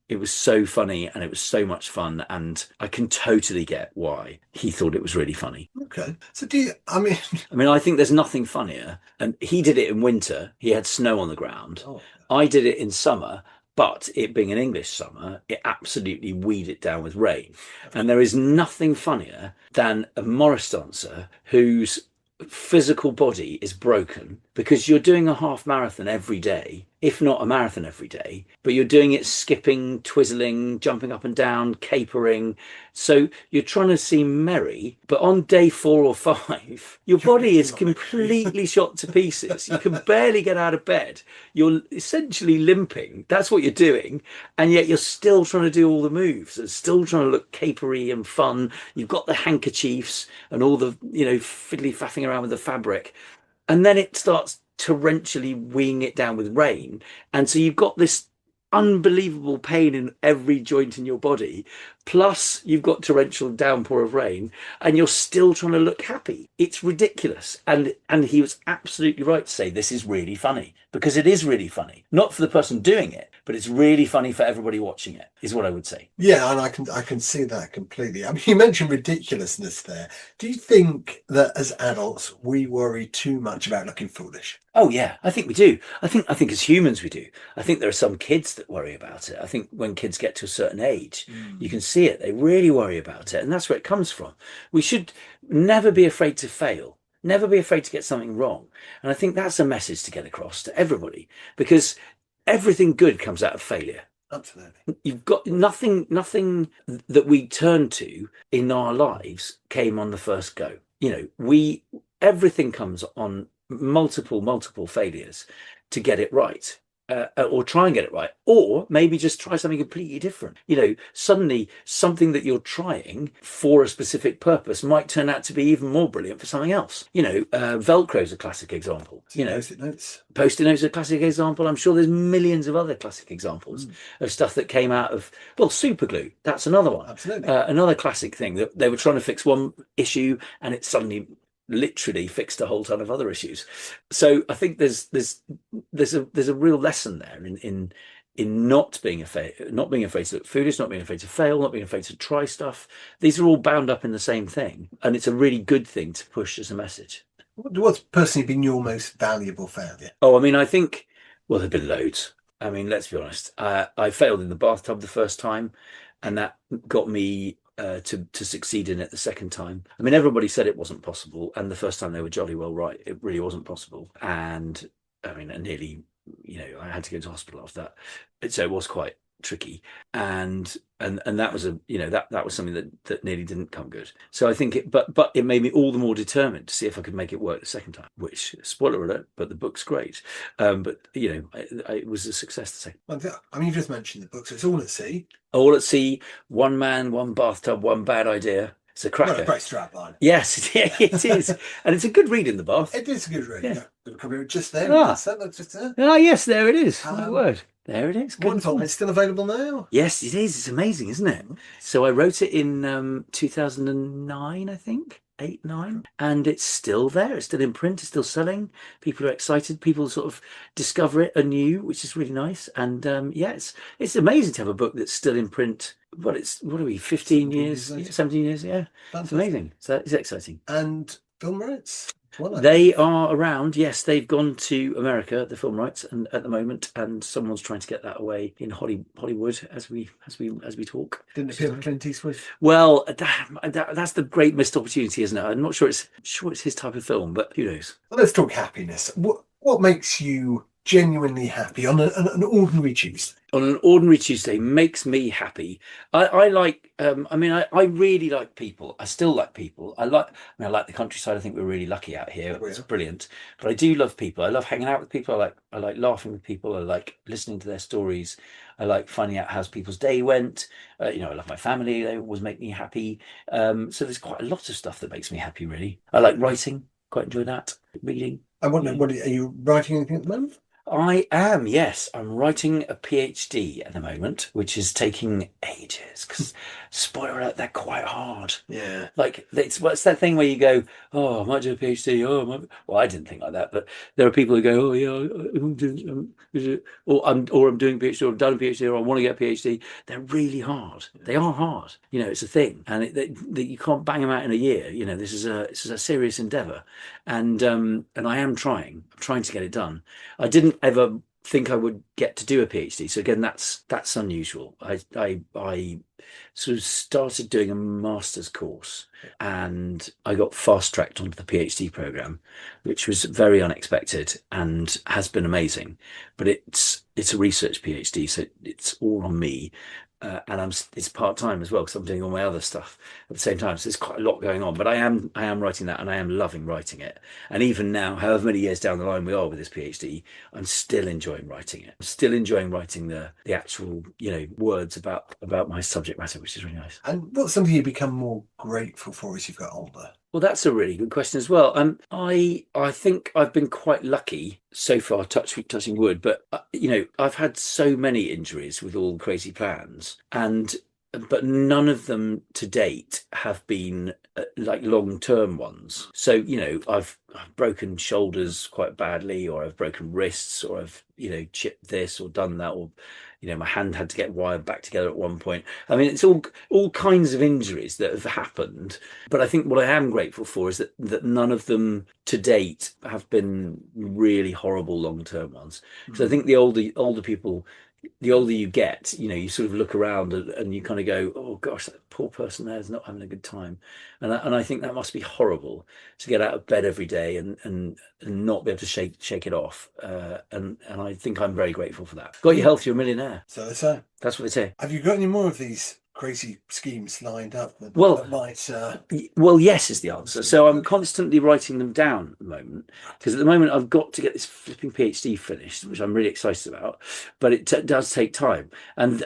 [SPEAKER 2] It was so funny and it was so much fun, and I can totally get why he thought it was really funny.
[SPEAKER 1] Okay. So
[SPEAKER 2] I mean, I think there's nothing funnier. And he did it in winter. He had snow on the ground.
[SPEAKER 1] Oh.
[SPEAKER 2] I did it in summer, but it being an English summer, it absolutely weed it down with rain. And there is nothing funnier than a Morris dancer whose physical body is broken because you're doing a half marathon every day, if not a marathon every day, but you're doing it skipping, twizzling, jumping up and down, capering. So you're trying to seem merry, but on day 4 or 5, your body is completely shot to pieces. You can barely get out of bed. You're essentially limping. That's what you're doing. And yet you're still trying to do all the moves. It's still trying to look capery and fun. You've got the handkerchiefs and all the, fiddly faffing around with the fabric. And then it starts torrentially weighing it down with rain. And so you've got this unbelievable pain in every joint in your body, plus you've got torrential downpour of rain, and you're still trying to look happy. It's ridiculous. And he was absolutely right to say this is really funny, because it is really funny. Not for the person doing it, but it's really funny for everybody watching it, is what I would say.
[SPEAKER 1] Yeah, and I can see that completely. I mean, you mentioned ridiculousness there. Do you think that as adults we worry too much about looking foolish?
[SPEAKER 2] Oh yeah, I think we do. I think as humans we do. I think there are some kids that worry about it. I think when kids get to a certain age, you can see it. They really worry about it, and that's where it comes from. We should never be afraid to fail. Never be afraid to get something wrong. And I think that's a message to get across to everybody, because everything good comes out of failure.
[SPEAKER 1] Absolutely.
[SPEAKER 2] You've got nothing that we turn to in our lives came on the first go. Everything comes on multiple failures to get it right. Or try and get it right, or maybe just try something completely different. Suddenly something that you're trying for a specific purpose might turn out to be even more brilliant for something else. Velcro is a classic example.
[SPEAKER 1] Post-it notes.
[SPEAKER 2] Post-it notes is a classic example. I'm sure there's millions of other classic examples of stuff that came out of, super glue. That's another one.
[SPEAKER 1] Absolutely.
[SPEAKER 2] Another classic thing that they were trying to fix one issue and it suddenly literally fixed a whole ton of other issues. So I think there's a real lesson there in not being afraid to look foolish, not being afraid to fail, not being afraid to try stuff. These are all bound up in the same thing, and it's a really good thing to push as a message.
[SPEAKER 1] What's personally been your most valuable failure?
[SPEAKER 2] Oh, I mean, I think, there've been loads. I mean, let's be honest. I failed in the bathtub the first time, and that got me to succeed in it the second time. I mean, everybody said it wasn't possible, and the first time they were jolly well right. It really wasn't possible, and I mean, I nearly, I had to go to hospital after that. So it was quite tricky, and that was that was something that nearly didn't come good. So I think but it made me all the more determined to see if I could make it work the second time. Which, spoiler alert, but the book's great. But it was a success the second.
[SPEAKER 1] I mean, you just mentioned the book, so it's All at Sea.
[SPEAKER 2] All at Sea, one man, one bathtub, one bad idea. It's a cracker.
[SPEAKER 1] Well, a great strapline.
[SPEAKER 2] Yes, it is, and it's a good read in the bath.
[SPEAKER 1] It is a good read. Yeah. Just there. Just there.
[SPEAKER 2] Ah, yes, there it is. My word. There it is.
[SPEAKER 1] Wonderful. It's still available now?
[SPEAKER 2] Yes, it is. It's amazing, isn't it? So I wrote it in 2009, I think. 8, 9, and it's still there. It's still in print. It's still selling. People are excited. People sort of discover it anew, which is really nice. And it's amazing to have a book that's still in print. What are we? 15 years, 17 years? Yeah, it's amazing. So it's exciting.
[SPEAKER 1] And film rights? Well, I
[SPEAKER 2] They are around. Yes, they've gone to America, the film rights, and at the moment, and someone's trying to get that away in Hollywood as we talk.
[SPEAKER 1] didn't appear for Clint Eastwood.
[SPEAKER 2] Well, that's the great missed opportunity, isn't it? I'm not sure it's his type of film, but who knows?
[SPEAKER 1] Well, let's talk happiness. What makes you genuinely happy on an ordinary Tuesday?
[SPEAKER 2] On an ordinary Tuesday makes me happy. I like, I really like people. I still like people. I like the countryside. I think we're really lucky out here. It's brilliant. But I do love people. I love hanging out with people. I like laughing with people. I like listening to their stories. I like finding out how people's day went. I love my family. They always make me happy. So there's quite a lot of stuff that makes me happy, really. I like writing. Quite enjoy that. Reading.
[SPEAKER 1] I wonder, what are you writing anything at the moment?
[SPEAKER 2] I am, yes. I'm writing a PhD at the moment, which is taking ages because, spoiler alert, they're quite hard.
[SPEAKER 1] Yeah.
[SPEAKER 2] Like, it's that thing where you go, oh, I might do a PhD. Well, I didn't think like that, but there are people who go, oh, yeah, I'm doing, or I'm doing a PhD, or I've done a PhD, or I want to get a PhD. They're really hard. They are hard. It's a thing, and you can't bang them out in a year. This is a serious endeavor, and I am trying. I'm trying to get it done. I didn't ever think I would get to do a PhD. So again, that's unusual. I sort of started doing a master's course and I got fast tracked onto the PhD program, which was very unexpected and has been amazing. But it's a research PhD, so it's all on me. And it's part time as well because I'm doing all my other stuff at the same time. So there's quite a lot going on. But I am writing that, and I am loving writing it. And even now, however many years down the line we are with this PhD, I'm still enjoying writing it. I'm still enjoying writing the actual words about my subject matter, which is really nice.
[SPEAKER 1] And what's something you become more grateful for as you've got older?
[SPEAKER 2] Well, that's a really good question as well. I think I've been quite lucky so far, touching wood, but I've had so many injuries with all the crazy plans, but none of them to date have been like long-term ones. So, I've broken shoulders quite badly, or I've broken wrists, or I've, chipped this or done that, or, my hand had to get wired back together at one point. I mean, it's all kinds of injuries that have happened. But I think what I am grateful for is that none of them to date have been really horrible long-term ones. Because I think the older people, the older you get, you sort of look around and you kind of go, oh gosh, that poor person there is not having a good time. And I think that must be horrible to get out of bed every day and not be able to shake it off. And I think I'm very grateful for that. Got your health, you're a millionaire.
[SPEAKER 1] So they say.
[SPEAKER 2] That's what they say.
[SPEAKER 1] Have you got any more of these crazy schemes lined up that might
[SPEAKER 2] well, yes is the answer. So I'm constantly writing them down at the moment because at the moment I've got to get this flipping PhD finished, which I'm really excited about, but it does take time, and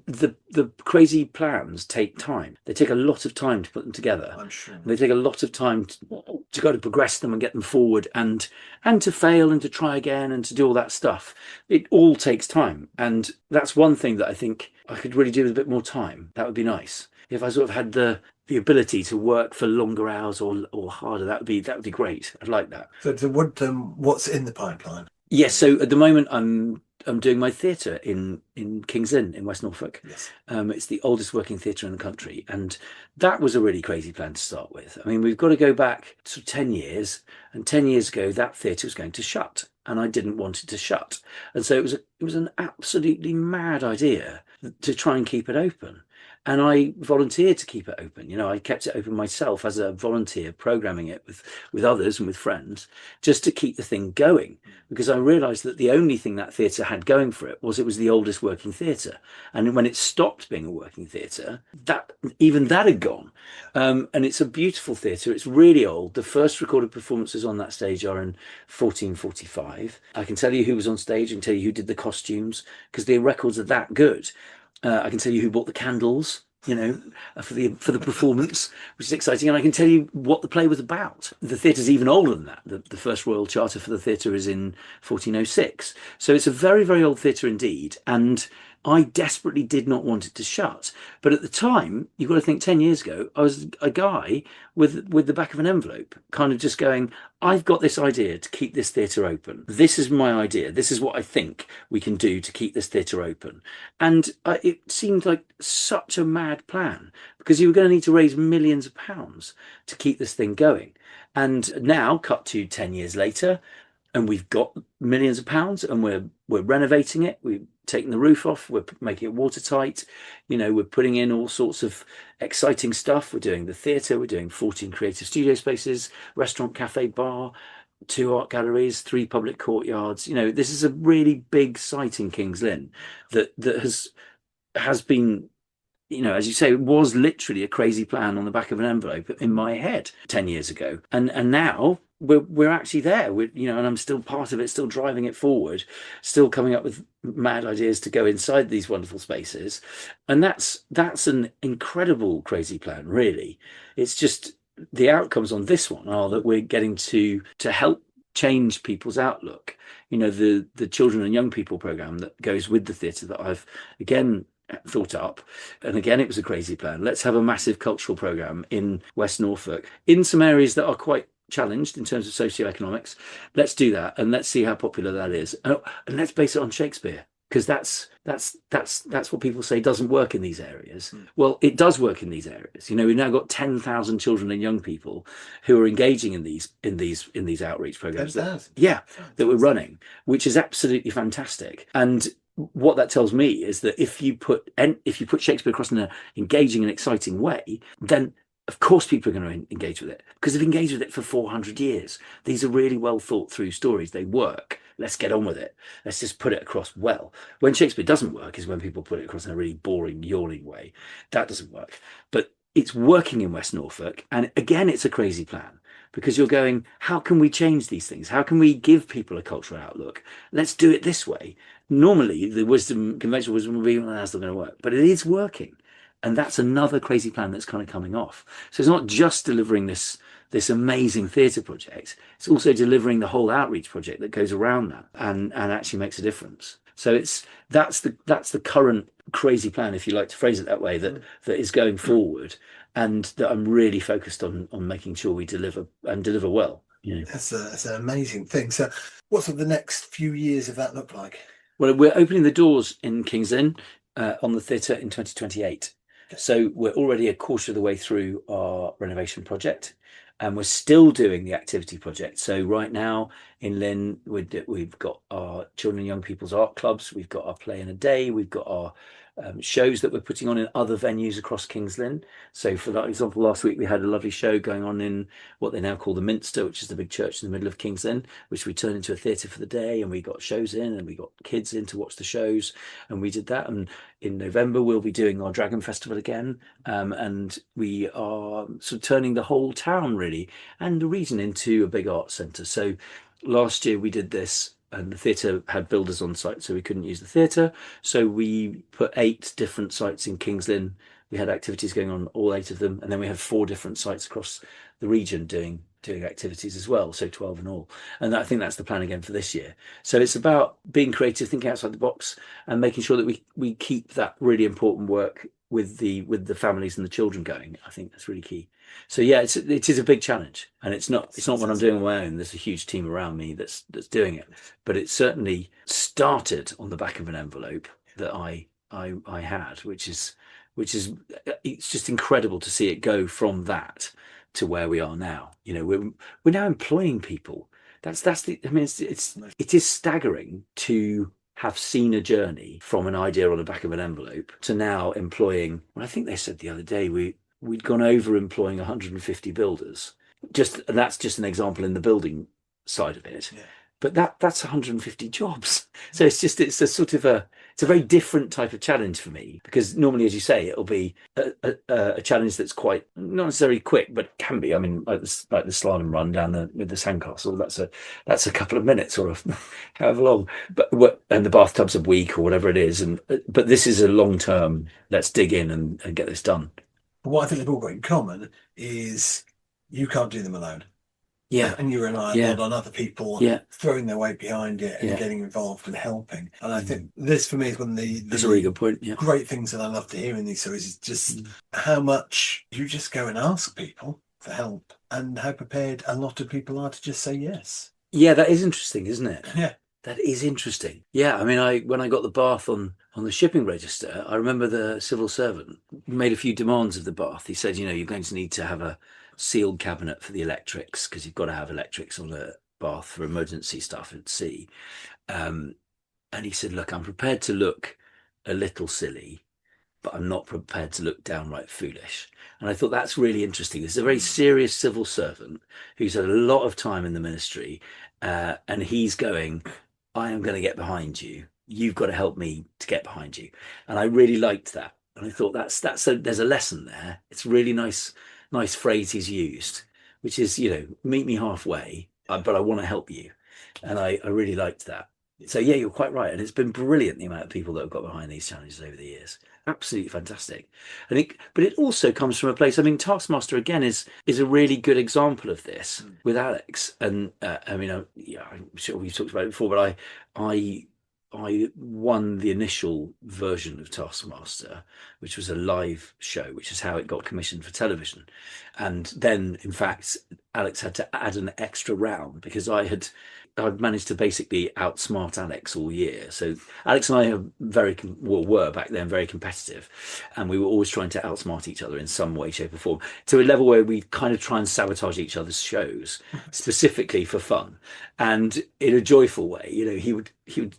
[SPEAKER 2] the crazy plans take time. They take a lot of time to put them together.
[SPEAKER 1] I'm sure.
[SPEAKER 2] They take a lot of time to go to progress them and get them forward, and to fail and to try again and to do all that stuff. It all takes time, and that's one thing that I think I could really do with a bit more time. That would be nice. If I sort of had the ability to work for longer hours or harder, that would be great. I'd like that.
[SPEAKER 1] So what's in the pipeline?
[SPEAKER 2] Yes, so at the moment I'm doing my theatre in King's Lynn in West Norfolk.
[SPEAKER 1] Yes.
[SPEAKER 2] It's the oldest working theatre in the country, and that was a really crazy plan to start with. I mean, we've got to go back to 10 years, and 10 years ago that theatre was going to shut, and I didn't want it to shut, and so it was an absolutely mad idea to try and keep it open. And I volunteered to keep it open. I kept it open myself as a volunteer, programming it with others and with friends, just to keep the thing going. Because I realised that the only thing that theatre had going for it was the oldest working theatre. And when it stopped being a working theatre, that had gone. And it's a beautiful theatre. It's really old. The first recorded performances on that stage are in 1445. I can tell you who was on stage and tell you who did the costumes, because the records are that good. I can tell you who bought the candles, for the performance, which is exciting. And I can tell you what the play was about. The theatre's even older than that. The first royal charter for the theatre is in 1406. So it's a very, very old theatre indeed. And I desperately did not want it to shut. But at the time, you've got to think 10 years ago, I was a guy with the back of an envelope, kind of just going, I've got this idea to keep this theatre open. This is my idea. This is what I think we can do to keep this theatre open. And it seemed like such a mad plan because you were going to need to raise millions of pounds to keep this thing going. And now, cut to 10 years later, and we've got millions of pounds, and we're renovating it. We're taking the roof off. We're making it watertight. We're putting in all sorts of exciting stuff. We're doing the theatre. We're doing 14 creative studio spaces, restaurant, cafe, bar, 2 art galleries, 3 public courtyards. This is a really big site in Kings Lynn that has been, as you say, it was literally a crazy plan on the back of an envelope in my head 10 years ago. And now we're actually there. And I'm still part of it, still driving it forward, still coming up with mad ideas to go inside these wonderful spaces. And that's an incredible crazy plan, really. It's just the outcomes on this one are that we're getting to help change people's outlook. The children and young people program that goes with the theatre that I've again thought up, and again it was a crazy plan. Let's have a massive cultural program in West Norfolk in some areas that are quite challenged in terms of socioeconomics. Let's do that, and let's see how popular that is, and let's base it on Shakespeare, because that's what people say doesn't work in these areas. Well, it does work in these areas. We've now got 10,000 children and young people who are engaging in these outreach programs that we're running, which is absolutely fantastic. And what that tells me is that if you put Shakespeare across in an engaging and exciting way, then of course people are going to engage with it, because they've engaged with it for 400 years. These are really well thought through stories. They work. Let's get on with it. Let's just put it across well. When Shakespeare doesn't work is when people put it across in a really boring, yawning way. That doesn't work. But it's working in West Norfolk. And again, it's a crazy plan, because you're going, how can we change these things? How can we give people a cultural outlook? Let's do it this way. Normally, the conventional wisdom will be, well, that's not going to work. But it is working. And that's another crazy plan that's kind of coming off. So it's not just delivering this amazing theatre project. It's also delivering the whole outreach project that goes around that and actually makes a difference. So that's the current crazy plan, if you like to phrase it that way, that is going forward, and that I'm really focused on making sure we deliver well.
[SPEAKER 1] That's an amazing thing. So what's the next few years of that look like?
[SPEAKER 2] Well, we're opening the doors in Kings Lynn on the theatre in 2028. So we're already a quarter of the way through our renovation project, and we're still doing the activity project. So right now in Lynn, we've got our children and young people's art clubs, we've got our play in a day, we've got our shows that we're putting on in other venues across Kings Lynn. So for that example, last week we had a lovely show going on in what they now call the Minster, which is the big church in the middle of Kings Lynn, which we turned into a theatre for the day, and we got shows in and we got kids in to watch the shows, and we did that. And in November we'll be doing our Dragon Festival again, and we are sort of turning the whole town really and the region into a big art centre. So last year we did this, and the theatre had builders on site, so we couldn't use the theatre. So we put 8 different sites in Kings Lynn. We had activities going on all 8 of them, and then we have 4 different sites across the region doing activities as well, so 12 in all. And I think that's the plan again for this year. So it's about being creative, thinking outside the box, and making sure that we keep that really important work with the families and the children going. I think that's really key. So yeah, it is a big challenge, and it's not what I'm doing on my own. There's a huge team around me that's doing it, but it certainly started on the back of an envelope that I had, which is it's just incredible to see it go from that to where we are now. We're now employing people. It is staggering to have seen a journey from an idea on the back of an envelope to now employing, well, I think they said the other day we'd gone over employing 150 builders. That's just an example in the building side of it. Yeah. But that's 150 jobs. So it's a very different type of challenge for me, because normally, as you say, it'll be a challenge that's quite not necessarily quick, but can be. I mean, like the slalom run down with the sandcastle, that's a couple of minutes or however long. And the bathtub's a week or whatever it is. But this is a long term. Let's dig in and get this done.
[SPEAKER 1] But what I think they've all got in common is you can't do them alone.
[SPEAKER 2] Yeah.
[SPEAKER 1] And you rely a lot on other people throwing their weight behind it and getting involved and helping. And I think this, for me, is one of
[SPEAKER 2] that's a really good point. Yeah.
[SPEAKER 1] Great things that I love to hear in these series is just how much you just go and ask people for help, and how prepared a lot of people are to just say yes.
[SPEAKER 2] Yeah, that is interesting, isn't it?
[SPEAKER 1] Yeah.
[SPEAKER 2] That is interesting. Yeah, I mean, when I got the bath on the shipping register, I remember the civil servant made a few demands of the bath. He said, you're going to need to have a sealed cabinet for the electrics, because you've got to have electrics on a bath for emergency stuff at sea. And he said, look, I'm prepared to look a little silly, but I'm not prepared to look downright foolish. And I thought that's really interesting. This is a very serious civil servant who's had a lot of time in the ministry, and he's going, I am going to get behind you. You've got to help me to get behind you. And I really liked that. And I thought there's a lesson there. It's a really nice phrase he's used, which is, meet me halfway, but I want to help you. And I really liked that. So yeah, you're quite right. And it's been brilliant, the amount of people that have got behind these challenges over the years. Absolutely fantastic. But it also comes from a place. I mean, Taskmaster again is a really good example of this with Alex. And I'm sure we've talked about it before, but I won the initial version of Taskmaster, which was a live show, which is how it got commissioned for television. And then, in fact, Alex had to add an extra round because I'd managed to basically outsmart Alex all year. So Alex and I were back then very competitive, and we were always trying to outsmart each other in some way, shape, or form, to a level where we kind of try and sabotage each other's shows, specifically for fun, and in a joyful way. He would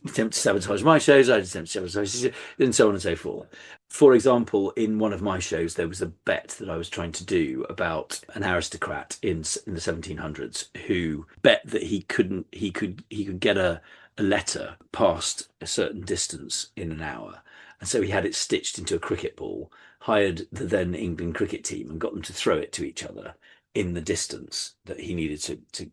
[SPEAKER 2] attempt to sabotage my shows, I'd attempt to sabotage his, and so on and so forth. For example, in one of my shows, there was a bet that I was trying to do about an aristocrat in the 1700s who bet that he could get a letter past a certain distance in an hour. And so he had it stitched into a cricket ball, hired the then England cricket team and got them to throw it to each other in the distance that he needed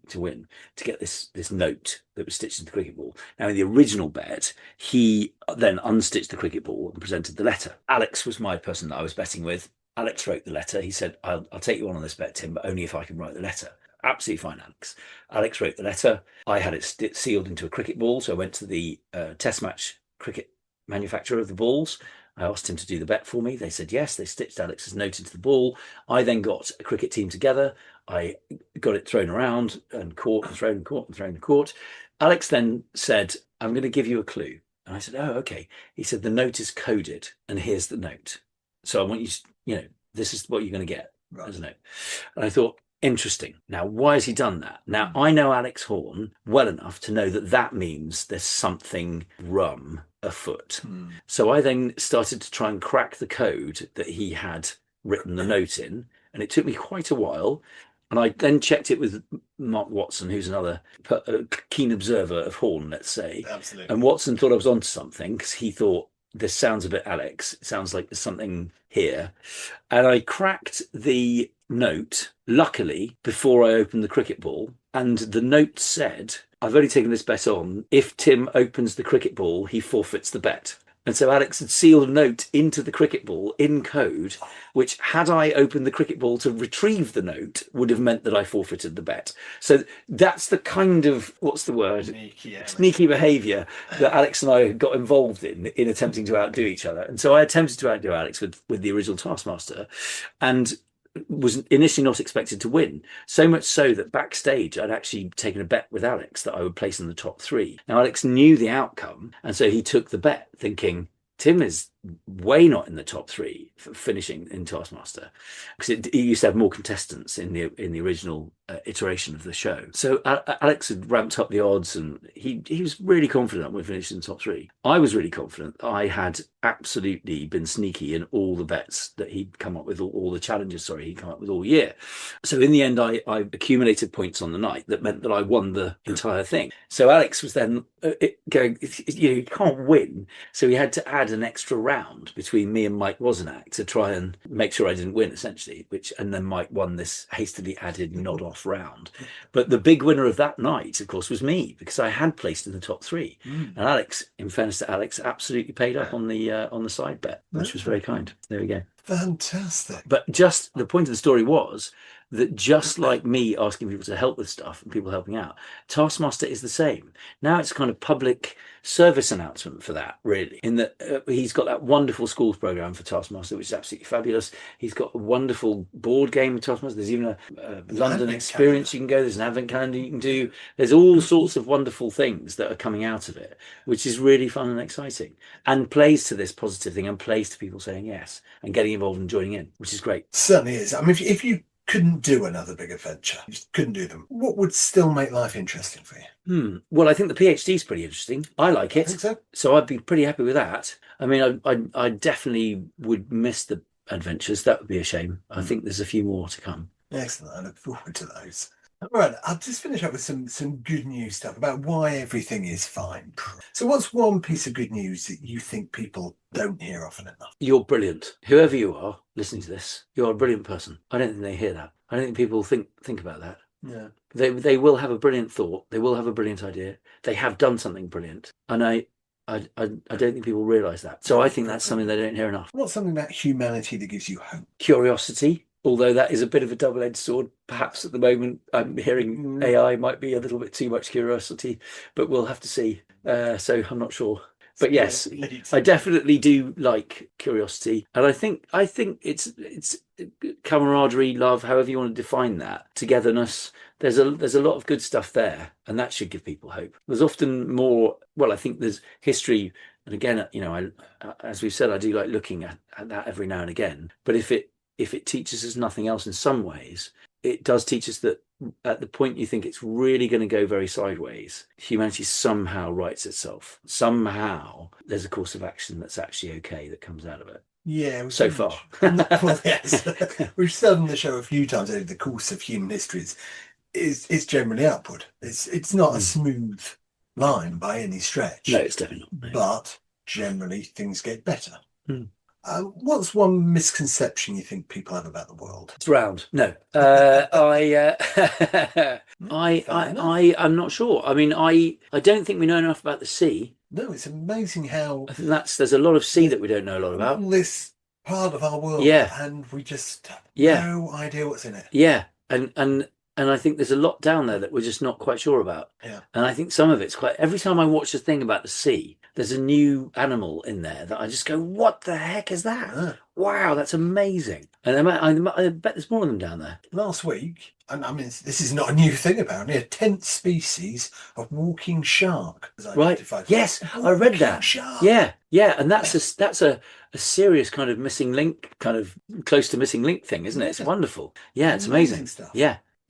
[SPEAKER 2] to win, to get this note that was stitched into the cricket ball. Now, in the original bet, he then unstitched the cricket ball and presented the letter. Alex was my person that I was betting with. Alex wrote the letter. He said, I'll take you on this bet, Tim, but only if I can write the letter. Absolutely fine, Alex. Alex wrote the letter. I had it sealed into a cricket ball, so I went to the test match cricket manufacturer of the balls. I asked him to do the bet for me. They said yes. They stitched Alex's note into the ball. I then got a cricket team together. I got it thrown around and caught and thrown and caught and thrown and caught. Alex then said, I'm going to give you a clue. And I said, oh, okay. He said, the note is coded and here's the note. So I want you, this is what you're going to get as a note. And I thought, interesting. Now, why has he done that? Now, I know Alex Horne well enough to know that means there's something rum afoot. So I then started to try and crack the code that he had written the note in, and it took me quite a while. And I then checked it with Mark Watson, who's another keen observer of Horne, let's say.
[SPEAKER 1] Absolutely.
[SPEAKER 2] And Watson thought I was onto something because he thought, this sounds a bit Alex. It sounds like there's something here. And I cracked the note, luckily, before I opened the cricket ball. And the note said, I've only taken this bet on. If Tim opens the cricket ball, he forfeits the bet. And so Alex had sealed a note into the cricket ball in code, which, had I opened the cricket ball to retrieve the note, would have meant that I forfeited the bet. So that's the kind of, what's the word? Sneaky behaviour that Alex and I got involved in attempting to outdo each other. And so I attempted to outdo Alex with the original Taskmaster, and was initially not expected to win. So much so that backstage I'd actually taken a bet with Alex that I would place in the top 3. Now, Alex knew the outcome, and so he took the bet thinking, Tim is way not in the top 3 for finishing in Taskmaster, because it used to have more contestants in the original iteration of the show. So Alex had ramped up the odds, and he was really confident we'd finish in the top 3. I was really confident I had absolutely been sneaky in all the bets that he'd come up with, all the challenges, he'd come up with all year. So in the end, I accumulated points on the night that meant that I won the entire thing. So Alex was then going, you can't win. So he had to add an extra round between me and Mike Wozenak to try and make sure I didn't win, essentially, and then Mike won this hastily added nod off round. But the big winner of that night, of course, was me, because I had placed in the top 3. And Alex, in fairness to Alex, absolutely paid up on the side bet, which was very kind. There we go.
[SPEAKER 1] Fantastic.
[SPEAKER 2] But just the point of the story was that, just like me asking people to help with stuff and people helping out, Taskmaster is the same. Now it's kind of public service announcement for that, really, in that he's got that wonderful schools program for Taskmaster, which is absolutely fabulous. He's got a wonderful board game with Taskmaster. There's even a London experience you can go. There's an advent calendar you can do. There's all sorts of wonderful things that are coming out of it, which is really fun and exciting, and plays to this positive thing and plays to people saying yes and getting involved and joining in, which is great.
[SPEAKER 1] Certainly is. I mean, if you couldn't do another big adventure, you just couldn't do them, what would still make life interesting for you?
[SPEAKER 2] Well, I think the PhD is pretty interesting. I like
[SPEAKER 1] I
[SPEAKER 2] it.
[SPEAKER 1] think so.
[SPEAKER 2] So I'd be pretty happy with that. I mean, I definitely would miss the adventures. That would be a shame. I think there's a few more to come.
[SPEAKER 1] Excellent. I look forward to those. All right, I'll just finish up with some good news stuff about why everything is fine. So, what's one piece of good news that you think people don't hear often enough?
[SPEAKER 2] You're brilliant. Whoever you are listening to this, you're a brilliant person. I don't think they hear that. I don't think people think about that.
[SPEAKER 1] Yeah.
[SPEAKER 2] They will have a brilliant thought. They will have a brilliant idea. They have done something brilliant. And I don't think people realise that. So I think that's something they don't hear enough.
[SPEAKER 1] What's something about humanity that gives you hope?
[SPEAKER 2] Curiosity. Although that is a bit of a double-edged sword, perhaps at the moment I'm hearing AI might be a little bit too much curiosity, but we'll have to see. So I'm not sure. But yes, I definitely do like curiosity, and I think it's camaraderie, love, however you want to define that, togetherness. There's a lot of good stuff there, and that should give people hope. There's often more. Well, I think there's history, and again, as we've said, I do like looking at that every now and again. But if it teaches us nothing else in some ways, it does teach us that at the point you think it's really going to go very sideways, humanity somehow rights itself. Somehow there's a course of action that's actually okay that comes out of it.
[SPEAKER 1] Yeah,
[SPEAKER 2] so far.
[SPEAKER 1] Well, yes. We've said on the show a few times over the course of human history is generally upward. It's not a smooth line by any stretch.
[SPEAKER 2] No, it's definitely not.
[SPEAKER 1] But generally things get better. What's one misconception you think people have about the world?
[SPEAKER 2] It's round. No, I'm not sure. I mean, I don't think we know enough about the sea.
[SPEAKER 1] No, it's amazing how
[SPEAKER 2] I think there's a lot of sea that we don't know a lot about.
[SPEAKER 1] All this part of our world, and we just have no idea what's in it.
[SPEAKER 2] Yeah, and I think there's a lot down there that we're just not quite sure about.
[SPEAKER 1] Yeah.
[SPEAKER 2] And I think some of it's quite. Every time I watch a thing about the sea, there's a new animal in there that I just go, "What the heck is that?
[SPEAKER 1] Yeah.
[SPEAKER 2] Wow, that's amazing!" And I bet there's more of them down there.
[SPEAKER 1] Last week, and I mean, this is not a new thing apparently, a 10th species of walking shark was identified.
[SPEAKER 2] Right. Yes, I read that.
[SPEAKER 1] Shark.
[SPEAKER 2] Yeah, and that's a serious kind of missing link, kind of close to missing link thing, isn't it? It's wonderful. Yeah, it's amazing
[SPEAKER 1] Stuff.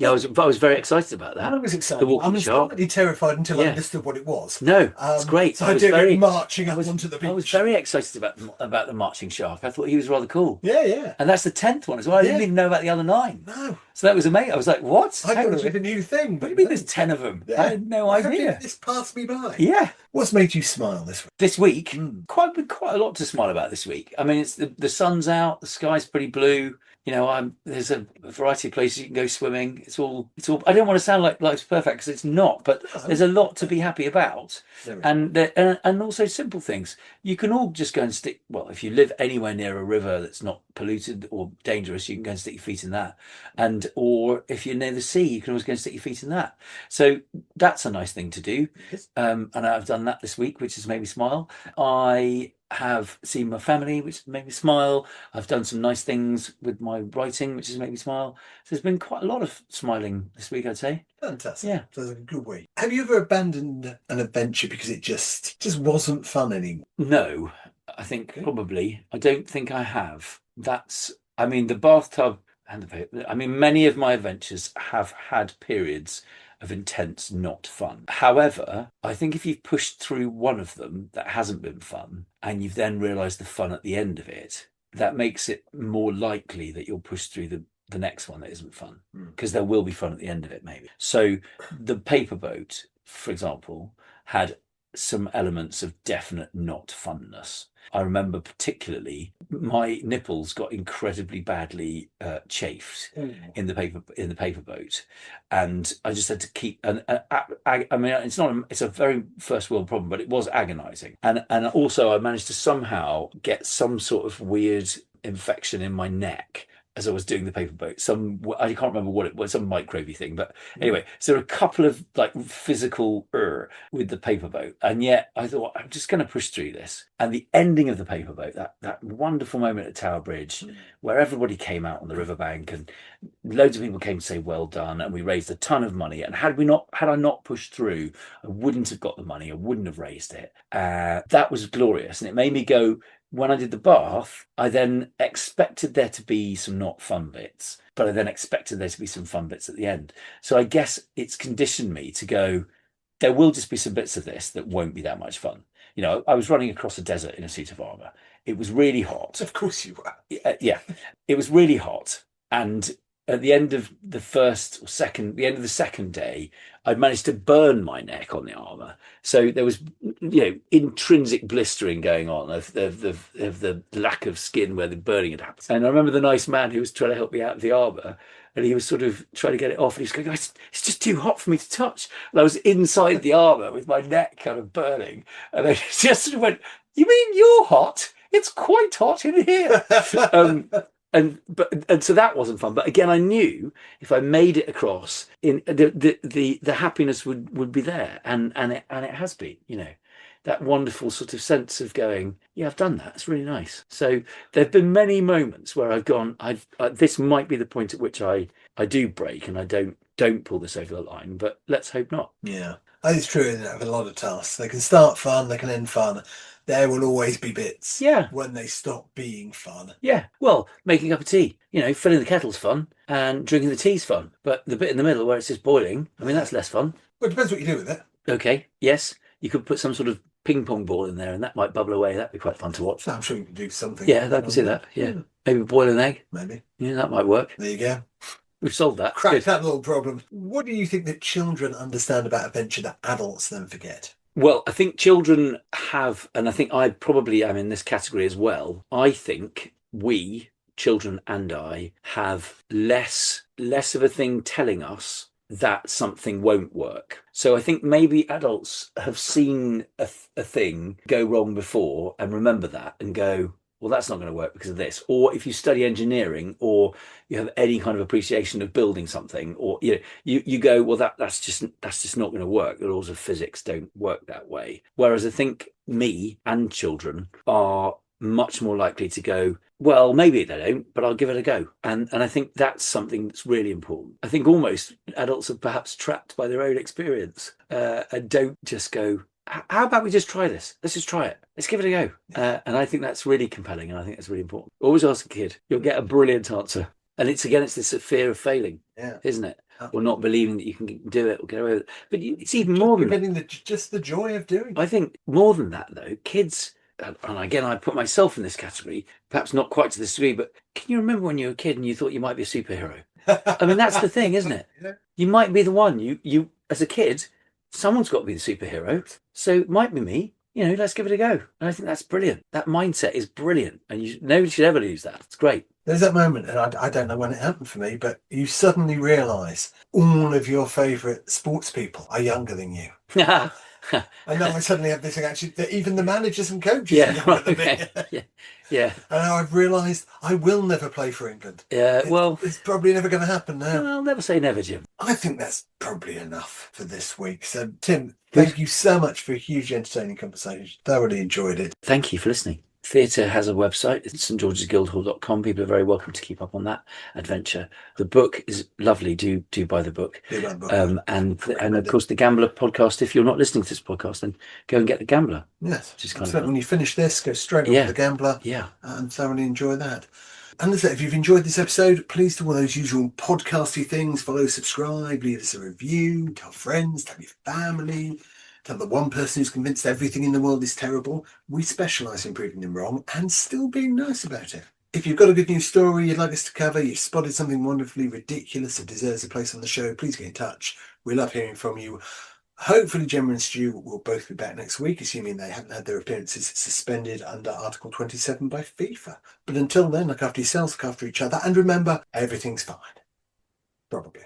[SPEAKER 2] Yeah, I was very excited about that.
[SPEAKER 1] I was excited.
[SPEAKER 2] I was
[SPEAKER 1] slightly terrified until I understood what it was.
[SPEAKER 2] No, it's great.
[SPEAKER 1] So I was very marching up onto the beach.
[SPEAKER 2] I was very excited about the marching shark. I thought he was rather cool.
[SPEAKER 1] Yeah.
[SPEAKER 2] And that's the 10th one as well. I didn't even know about the other 9.
[SPEAKER 1] No.
[SPEAKER 2] So that was amazing. I was like, what?
[SPEAKER 1] I thought it was a new thing.
[SPEAKER 2] What do you mean there's 10 of them?
[SPEAKER 1] Yeah.
[SPEAKER 2] I had no idea.
[SPEAKER 1] This passed me by.
[SPEAKER 2] Yeah.
[SPEAKER 1] What's made you smile this week?
[SPEAKER 2] This week, quite a lot to smile about this week. I mean, it's the sun's out, the sky's pretty blue. You know, there's a variety of places you can go swimming. It's all. I don't want to sound like life's perfect because it's not, but there's a lot to be happy about, and also simple things. You can all just go and stick. Well, if you live anywhere near a river that's not polluted or dangerous, you can go and stick your feet in that. Or if you're near the sea, you can always go and stick your feet in that. So that's a nice thing to do.
[SPEAKER 1] Yes.
[SPEAKER 2] And I've done that this week, which has made me smile. I have seen my family, which has made me smile. I've done some nice things with my writing, which has made me smile. So there's been quite a lot of smiling this week, I'd say.
[SPEAKER 1] Fantastic.
[SPEAKER 2] Yeah.
[SPEAKER 1] So it's a good week. Have you ever abandoned an adventure because it just wasn't fun anymore?
[SPEAKER 2] No, I think probably. I don't think I have. I mean, the bathtub many of my adventures have had periods of intense not fun. However, I think if you've pushed through one of them that hasn't been fun and you've then realised the fun at the end of it, that makes it more likely that you'll push through the next one that isn't fun, because there will be fun at the end of it maybe. So the paper boat, for example, had some elements of definite not funness. I remember particularly my nipples got incredibly badly chafed in the paper boat, and I just had to keep. I mean, it's a very first world problem, but it was agonising. And also I managed to somehow get some sort of weird infection in my neck as I was doing the paper boat. I can't remember what it was, some microbey thing. But anyway, so there were a couple of like physical with the paper boat. And yet I thought, I'm just going to push through this. And the ending of the paper boat, that wonderful moment at Tower Bridge, where everybody came out on the riverbank and loads of people came to say, well done. And we raised a ton of money. And had I not pushed through, I wouldn't have got the money. I wouldn't have raised it. That was glorious. And it made me go, when I did the bath, I then expected there to be some not fun bits, but I then expected there to be some fun bits at the end. So I guess it's conditioned me to go, there will just be some bits of this that won't be that much fun. I was running across a desert in a suit of armor. It was really hot.
[SPEAKER 1] Of course you were.
[SPEAKER 2] Yeah, it was really hot. And at the end of the end of the second day, I'd managed to burn my neck on the armor. So there was, intrinsic blistering going on of the lack of skin where the burning had happened. And I remember the nice man who was trying to help me out of the armor, and he was sort of trying to get it off, and he was going, "It's just too hot for me to touch." And I was inside the armor with my neck kind of burning, and I just sort of went, "You mean you're hot? It's quite hot in here." And so that wasn't fun. But again, I knew if I made it across, in the happiness would be there, and it has been. That wonderful sort of sense of going, yeah, I've done that. It's really nice. So there've been many moments where I've gone, this might be the point at which I do break and I don't pull this over the line. But let's hope not.
[SPEAKER 1] Yeah, I think it's true, isn't it, of a lot of tasks. They can start fun, they can end fun. There will always be bits when they stop being fun.
[SPEAKER 2] Yeah. Well, making a cup of tea, filling the kettle's fun and drinking the tea's fun. But the bit in the middle where it's just boiling, I mean, that's less fun.
[SPEAKER 1] Well, it depends what you do with it.
[SPEAKER 2] Okay. Yes. You could put some sort of ping pong ball in there and that might bubble away. That'd be quite fun to watch.
[SPEAKER 1] So I'm sure you can do something.
[SPEAKER 2] Yeah, I can see that. Yeah. Maybe boil an egg.
[SPEAKER 1] Maybe.
[SPEAKER 2] Yeah, that might work.
[SPEAKER 1] There you go.
[SPEAKER 2] We've solved that.
[SPEAKER 1] Cracked that little problem. What do you think that children understand about adventure that adults then forget?
[SPEAKER 2] Well, I think children have, and I think I probably am in this category as well. I think we, children and I, have less of a thing telling us that something won't work. So I think maybe adults have seen a thing go wrong before and remember that and go, well, that's not going to work because of this. Or if you study engineering or you have any kind of appreciation of building something, or you go, well, that's just not going to work. The laws of physics don't work that way. Whereas I think me and children are much more likely to go, well, maybe they don't, but I'll give it a go. And I think that's something that's really important. I think almost adults are perhaps trapped by their own experience and don't just go, how about we just try this? Let's just try it. Let's give it a go. And I think that's really compelling. And I think that's really important. Always ask a kid. You'll get a brilliant answer. And it's this fear of failing, isn't it? Or not believing that you can do it or get away with it. But it's even more than
[SPEAKER 1] that. Just the joy of doing it.
[SPEAKER 2] I think more than that, though, kids, and again, I put myself in this category, perhaps not quite to this degree, but can you remember when you were a kid and you thought you might be a superhero? I mean, that's the thing, isn't it?
[SPEAKER 1] Yeah.
[SPEAKER 2] You might be the one. You as a kid, someone's got to be the superhero. So it might be me. Let's give it a go. And I think that's brilliant. That mindset is brilliant. And nobody should ever lose that. It's great.
[SPEAKER 1] There's that moment, and I don't know when it happened for me, but you suddenly realise all of your favourite sports people are younger than you. And now I suddenly have this thing, actually, that even the managers and coaches are younger than me.
[SPEAKER 2] Yeah.
[SPEAKER 1] And now I've realised I will never play for England.
[SPEAKER 2] Yeah,
[SPEAKER 1] it's probably never going to happen now.
[SPEAKER 2] I'll never say never, Jim.
[SPEAKER 1] I think that's probably enough for this week. So, Tim, thank you so much for a huge entertaining conversation. Thoroughly enjoyed it.
[SPEAKER 2] Thank you for listening. Theatre has a website. It's stgeorgesguildhall.com. People are very welcome to keep up on that adventure. The book is lovely. Do buy the book.
[SPEAKER 1] Do buy the book.
[SPEAKER 2] And of course, the Gambler podcast. If you're not listening to this podcast, then go and get the Gambler.
[SPEAKER 1] Yes.
[SPEAKER 2] Which is kind of
[SPEAKER 1] when you finish this, go straight on to the Gambler.
[SPEAKER 2] Yeah.
[SPEAKER 1] And thoroughly enjoy that. And as I said, if you've enjoyed this episode, please do all those usual podcasty things. Follow, subscribe, leave us a review, tell friends, tell your family. Tell the one person who's convinced everything in the world is terrible. We specialise in proving them wrong and still being nice about it. If you've got a good news story you'd like us to cover, you've spotted something wonderfully ridiculous that deserves a place on the show, please get in touch. We love hearing from you. Hopefully Gemma and Stu will both be back next week, assuming they haven't had their appearances suspended under Article 27 by FIFA. But until then, look after yourselves, look after each other, and remember, everything's fine. Probably.